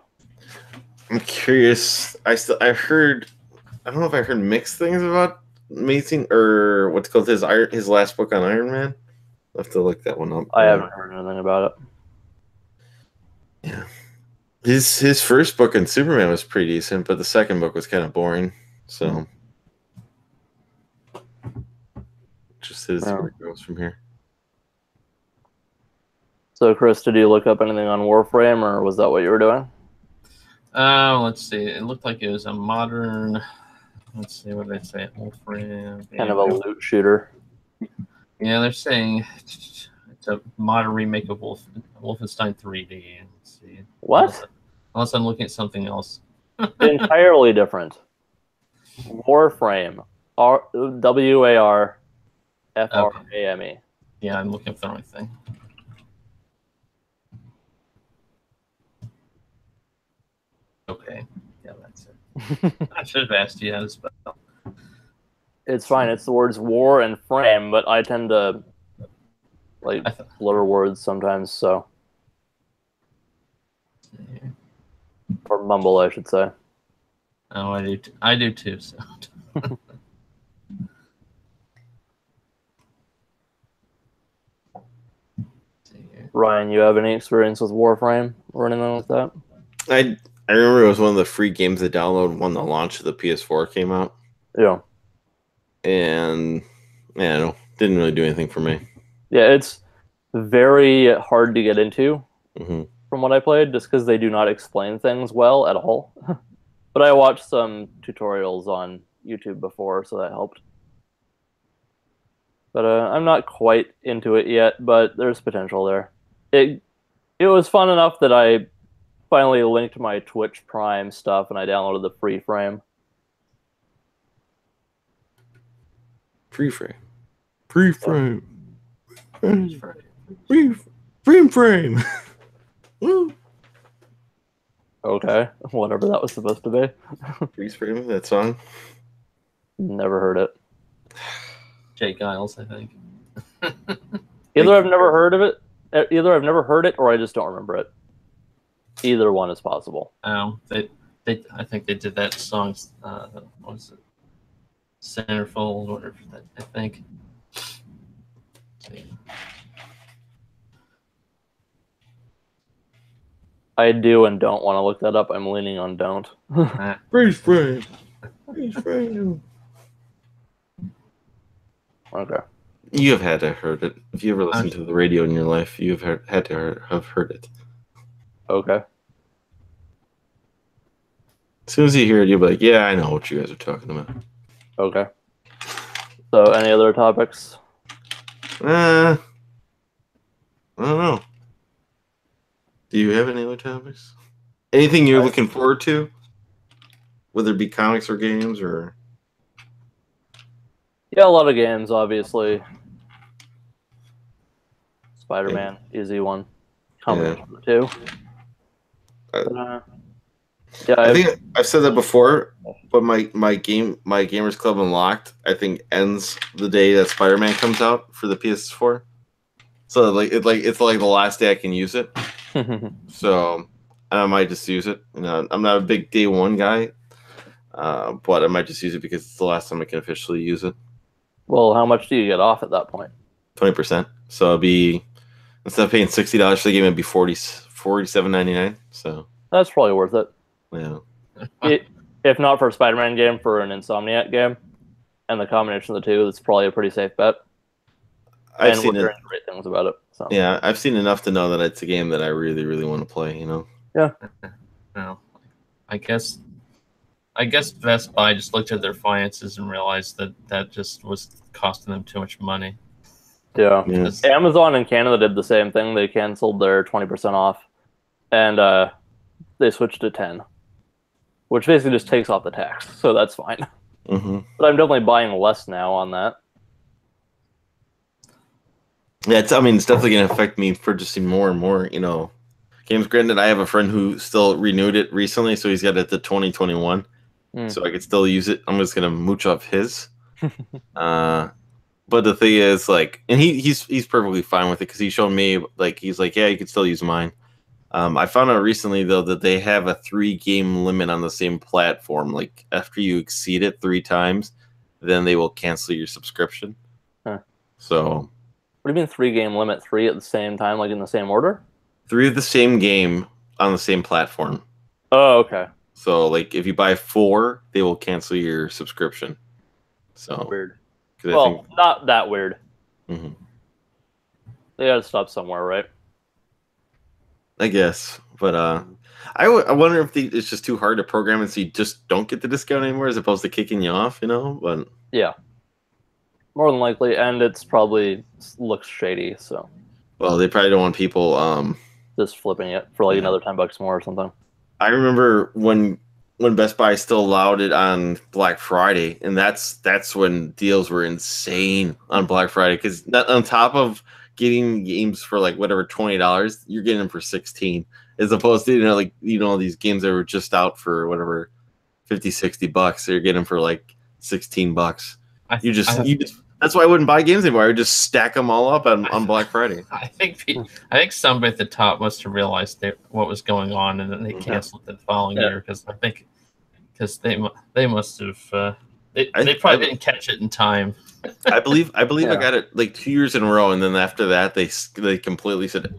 I'm curious. I don't know if I heard mixed things about Amazing or what's called his last book on Iron Man. I'll have to look that one up. I haven't heard anything about it. Yeah. His first book on Superman was pretty decent, but the second book was kind of boring. So just where it goes from here. So, Chris, did you look up anything on Warframe, or was that what you were doing? Let's see. It looked like it was a modern. Let's see what they say. Warframe. Kind of a loot shooter. Yeah, they're saying it's a modern remake of Wolfenstein 3D. Let's see. What? Unless I'm looking at something else. Entirely different. Warframe. WARFRAME. Okay. Yeah, I'm looking for the right thing. Okay. Yeah, that's it. I should have asked you how to spell. It's fine. It's the words war and frame, but I tend to blur words sometimes, so. Or mumble, I should say. Oh, I do too. So. Ryan, you have any experience with Warframe or anything like that? I remember it was one of the free games to download when the launch of the PS4 came out. Yeah. And yeah, no, didn't really do anything for me. Yeah, it's very hard to get into Mm-hmm. from what I played, just because they do not explain things well at all. But I watched some tutorials on YouTube before, so that helped. But I'm not quite into it yet, but there's potential there. It was fun enough that I finally linked my Twitch Prime stuff and I downloaded the free frame. Free frame. Free frame. Free frame. Woo. Okay, whatever that was supposed to be. Freeze frame, that song. Never heard it. Jake Giles, I think. Either I've never heard of it, either I've never heard it, or I just don't remember it. Either one is possible. I think they did that song. What was it? Centerfold, whatever that. I think. I do and don't want to look that up. I'm leaning on don't. Freeze frame. Freeze frame. Okay. You have had to heard it. If you ever listened to the radio in your life, you have had to have heard it. Okay. As soon as you hear it, you'll be like, yeah, I know what you guys are talking about. Okay. So, any other topics? I don't know. Do you have any other topics? Anything you're looking forward to? Whether it be comics or games or... Yeah, a lot of games, obviously. Spider-Man, easy one. Combination of the two. I think I've said that before, but my Gamers Club Unlocked, I think, ends the day that Spider-Man comes out for the PS4. So it's like the last day I can use it. So I might just use it. You know, I'm not a big day one guy, but I might just use it because it's the last time I can officially use it. Well, how much do you get off at that point? 20%. So it'll be, instead of paying $60 for the game, it'd be $47.99. So that's probably worth it. Yeah. If not for a Spider-Man game, for an Insomniac game, and the combination of the two, it's probably a pretty safe bet. I've seen hearing great things about it. So. Yeah, I've seen enough to know that it's a game that I really, really want to play. You know. Yeah. Well, I guess Best Buy just looked at their finances and realized that just was costing them too much money. Yeah. Yes. Amazon in Canada did the same thing. They canceled their 20% off, and they switched to 10, which basically just takes off the tax. So that's fine. Mm-hmm. But I'm definitely buying less now on that. Yeah, it's definitely going to affect me purchasing more and more, you know, games. Granted, I have a friend who still renewed it recently, so he's got it to 2021, so I could still use it. I'm just going to mooch off his. But the thing is, like, and he's perfectly fine with it because he showed me, like, he's like, yeah, you could still use mine. I found out recently, though, that they have a 3-game limit on the same platform. Like, after you exceed it 3 times, then they will cancel your subscription. Huh. So... What do you mean 3-game limit? 3 at the same time, like in the same order? 3 of the same game on the same platform. Oh, okay. So, like, if you buy 4, they will cancel your subscription. So that's weird. Well, not that weird. Mm-hmm. They gotta stop somewhere, right? I guess. But I wonder if it's just too hard to program and so you just don't get the discount anymore as opposed to kicking you off, you know? But yeah. More than likely, and it's probably looks shady, so. Well, they probably don't want people just flipping it for like another $10 more or something. I remember when Best Buy still allowed it on Black Friday, and that's when deals were insane on Black Friday because on top of getting games for like whatever $20, you're getting them for $16, as opposed to these games that were just out for whatever $50-$60, so you're getting them for like $16. That's why I wouldn't buy games anymore. I would just stack them all up on Black Friday. I think somebody at the top must have realized what was going on, and then they canceled it the following year because they must have They probably didn't catch it in time. I believe I Yeah. got it like 2 years in a row, and then after that they completely said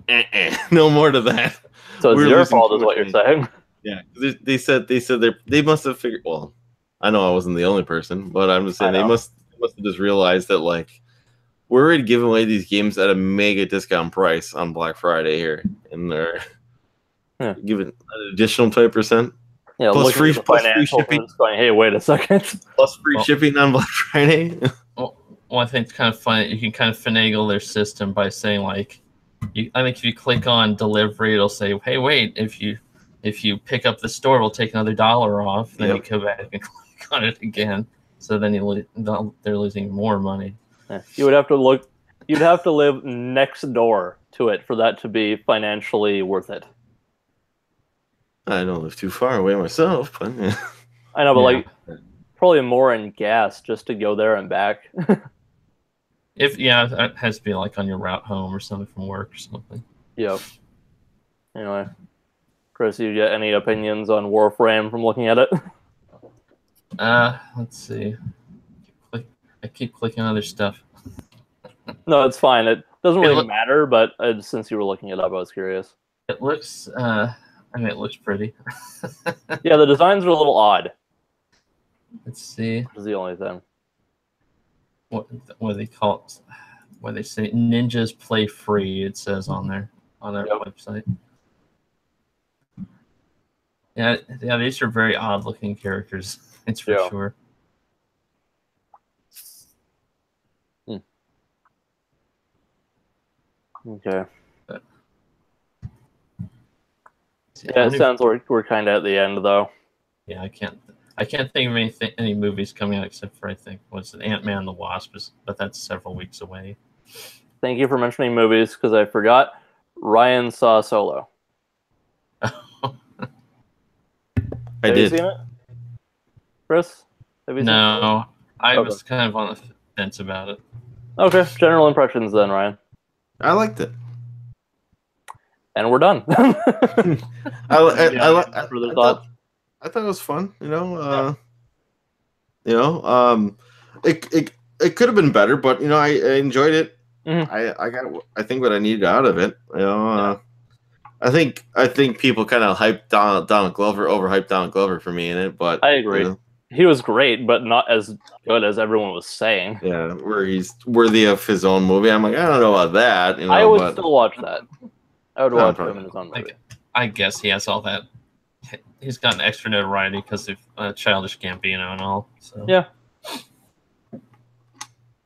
no more to that. So it's We're your losing fault, too is much what you're money. saying. Yeah, they said they must have figured. Well, I know I wasn't the only person, but I'm just saying they must have just realized that like we're already giving away these games at a mega discount price on Black Friday here, and they're giving an additional 20%. Yeah, Plus looking free, at the plus free financials and shipping. just going, hey, wait a second. Plus free shipping on Black Friday. Well, I think it's kind of funny. You can kind of finagle their system by saying like, I think if you click on delivery, it'll say, "Hey, wait! If you pick up the store, we'll take another $1 off." Then you go back and click on it again. So then they're losing more money. Yeah, you would have to look. You'd have to live next door to it for that to be financially worth it. I don't live too far away myself, but yeah. I know, but like probably more in gas just to go there and back. It has to be like on your route home or something from work or something. Yep. Anyway, Chris, you get any opinions on Warframe from looking at it? Let's see. I keep clicking on other stuff. No, it's fine. It doesn't really matter, but since you were looking it up, I was curious. It looks, it looks pretty. Yeah, the designs are a little odd. Let's see. Is the only thing. What they call it? What they say? Ninjas play free. It says on their website. Yeah, these are very odd looking characters. It's for sure. Okay. Yeah, it sounds like we're kind of at the end, though. Yeah, I can't think of any movies coming out except for I think what's it, Ant-Man and the Wasp, but that's several weeks away. Thank you for mentioning movies because I forgot. Ryan saw Solo. I Have did. you seen it, Chris? Have you seen No, I was kind of on the fence about it. Okay, general impressions then, Ryan. I liked it. And we're done. I thought it was fun. It could have been better, but I enjoyed it. Mm-hmm. I think what I needed out of it. I think people kind of hyped Donald Glover, overhyped Donald Glover for me in it, but I agree. He was great, but not as good as everyone was saying. Yeah, where he's worthy of his own movie. I'm like, I don't know about that. I would still watch that. I would watch him in his own movie. I guess he has all that. He's got an extra notoriety because of Childish Gambino and all. So. Yeah.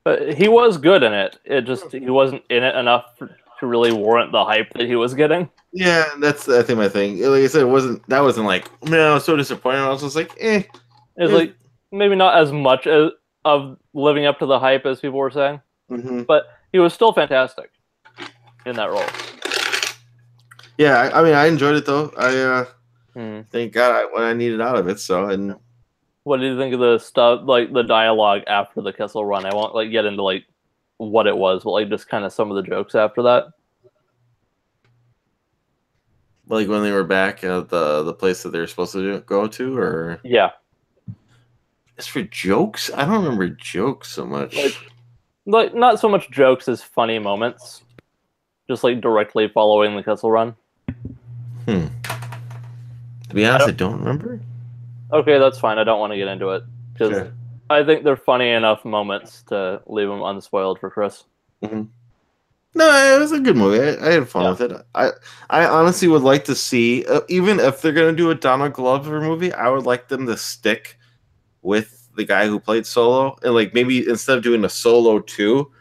But he was good in it. He wasn't in it enough to really warrant the hype that he was getting. Yeah, that's I think my thing. Like I said, that wasn't like, man, I was so disappointed. I was just like, eh. It's like maybe not as much of living up to the hype as people were saying, but he was still fantastic in that role. Yeah, I mean, I enjoyed it though. I thank God what I needed out of it. So, and what did you think of the stuff, like the dialogue after the Kessel Run? I won't get into what it was, but just kind of some of the jokes after that. Like when they were back at the place that they were supposed to go to, or yeah. As for jokes, I don't remember jokes so much. Like not so much jokes as funny moments. Just directly following the Kessel Run. To be honest, I don't remember. Okay, that's fine. I don't want to get into it because I think they're funny enough moments to leave them unspoiled for Chris. Mm-hmm. No, it was a good movie. I had fun with it. I honestly would like to see, even if they're going to do a Donald Glover movie, I would like them to stick with the guy who played Solo, and maybe instead of doing a Solo 2,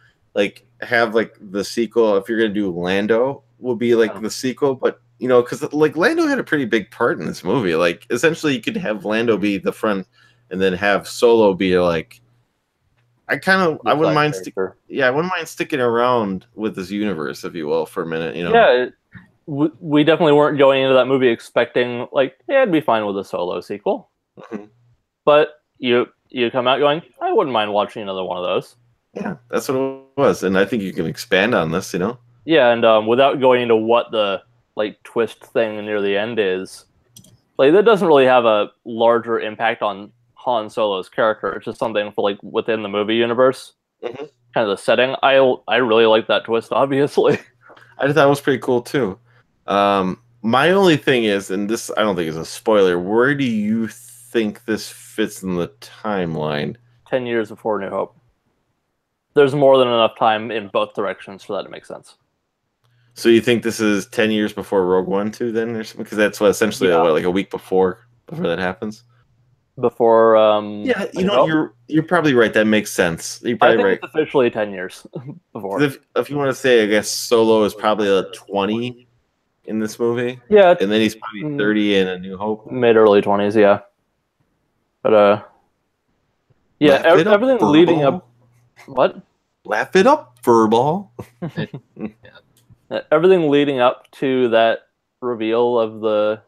have the sequel. If you're going to do Lando, will be the sequel, but because Lando had a pretty big part in this movie. Essentially, you could have Lando be the front, and then have Solo be I wouldn't mind I wouldn't mind sticking around with this universe, if you will, for a minute. Yeah, we definitely weren't going into that movie expecting it'd be fine with a Solo sequel, but you come out going, I wouldn't mind watching another one of those. Yeah, that's what it was, and I think you can expand on this. Yeah, and without going into what the twist thing near the end is, that doesn't really have a larger impact on Han Solo's character. It's just something for like within the movie universe, Mhm. kind of the setting. I really like that twist. Obviously, I just thought it was pretty cool too. My only thing is, and this I don't think is a spoiler. Where do you think this fits in the timeline? 10 years before New Hope. There's more than enough time in both directions for that to make sense. So you think this is 10 years before Rogue One too, then, or something? Because that's what essentially Yeah. what, like a week before that happens. Before, Yeah, you New know, Hope? you're probably right. That makes sense. You're I probably think right. it's officially 10 years before. 'Cause if you want to say, I guess Solo is probably a 20 in this movie, Yeah, and then he's probably 30 in A New Hope. mid early 20s, yeah. But yeah, Laugh it up, everything leading up. What? Laugh it up, furball. Everything leading up to that reveal of the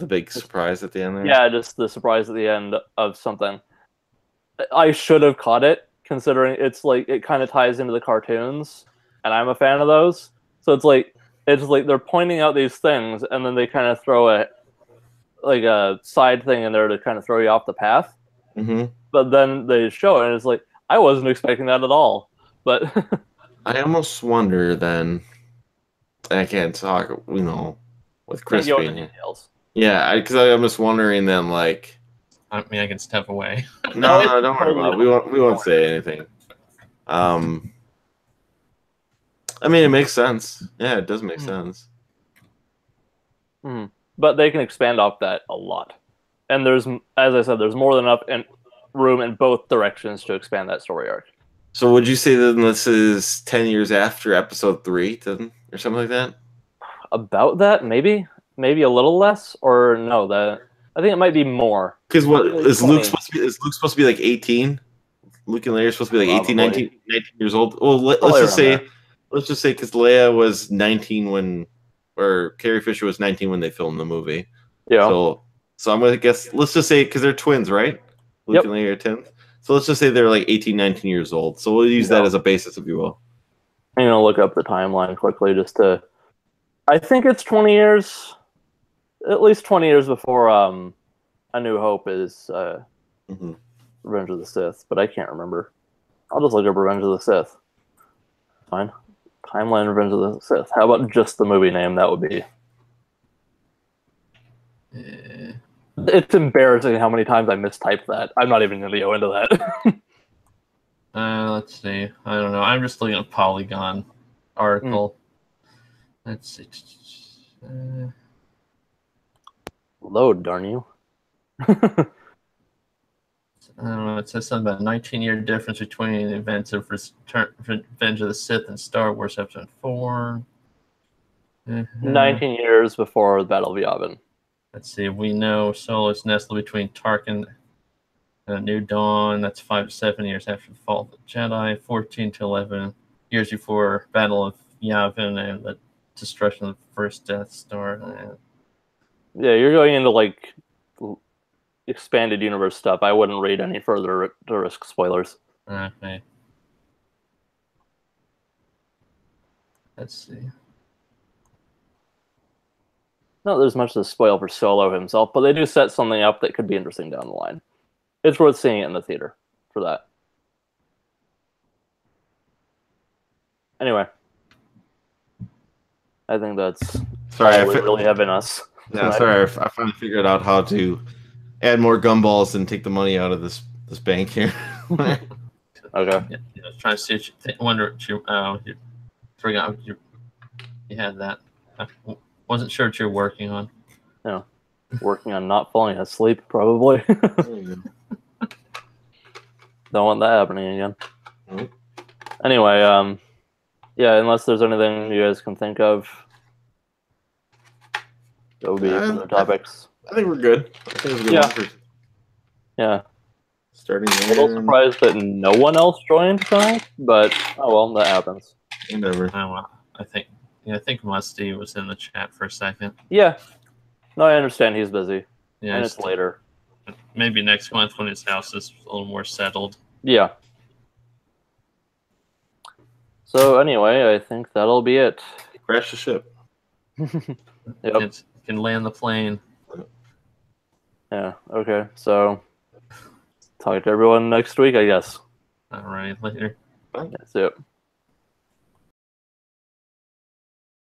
big surprise at the end there. Yeah, just the surprise at the end of something. I should have caught it, considering it's like it kind of ties into the cartoons, and I'm a fan of those. So it's like they're pointing out these things, and then they kind of throw a side thing in there to kind of throw you off the path. Mm-hmm. But then they show it, and it's like I wasn't expecting that at all. But I almost wonder then. I can't talk, with Chris can't go being into here. details. Yeah, because I'm just wondering then, like. I mean, I can step away. No, don't worry about it. We won't say anything. I mean, it makes sense. Yeah, it does make sense. But they can expand off that a lot. And there's, as I said, there's more than enough room in both directions to expand that story arc. So would you say then this is 10 years after episode 3 then, or something like that? About that, maybe a little less, or no, that I think it might be more. Because what is 20. Luke supposed to be? Is Luke supposed to be like 18? Luke and Leia are supposed to be like 18, 19 years old. Well, let's just say because Leia was 19 when, or Carrie Fisher was 19 when they filmed the movie. Yeah. So I'm gonna guess. Let's just say because they're twins, right? Luke and Leia are twins. So let's just say they're like 18, 19 years old. So we'll use that as a basis, if you will. I'm gonna look up the timeline quickly just to. I think it's 20 years, at least 20 years before A New Hope is Revenge of the Sith, but I can't remember. I'll just look up Revenge of the Sith. Fine. Timeline Revenge of the Sith. How about just the movie name? That would be. It's embarrassing how many times I mistyped that. I'm not even going to go into that. Let's see. I don't know. I'm just looking at a Polygon article. Let's see. Load, darn you. I don't know. It says something about a 19-year difference between the events of Revenge of the Sith and Star Wars Episode 4. 19 years before the Battle of Yavin. Let's see. We know Solo is nestled between Tarkin and New Dawn. That's 5 to 7 years after the fall of the Jedi. 14 to 11 years before Battle of Yavin and the destruction of the first Death Star. Yeah, you're going into like expanded universe stuff. I wouldn't read any further to risk spoilers. Okay. Let's see. Not there's much to spoil for Solo himself, but they do set something up that could be interesting down the line. It's worth seeing it in the theater for that. Anyway, I think that's all we really have in us. Yeah, sorry, I finally figured out how to add more gumballs and take the money out of this bank here. Okay. Yeah, trying to see if you wonder what you forgot you had that. I wasn't sure what you're working on. No, working on not falling asleep, probably. Don't want that happening again. Nope. Anyway, yeah, unless there's anything you guys can think of, that would be other topics. I think we're good. I think it was a good one. Yeah. Starting a little surprised that no one else joined tonight, but oh well, that happens. Whatever. Oh, well, I think Musty was in the chat for a second. Yeah. No, I understand he's busy. Yeah, and it's later. Maybe next month when his house is a little more settled. Yeah. So anyway, I think that'll be it. Crash the ship. Yep. Can land the plane. Yeah, okay. So talk to everyone next week, I guess. All right, later. That's it.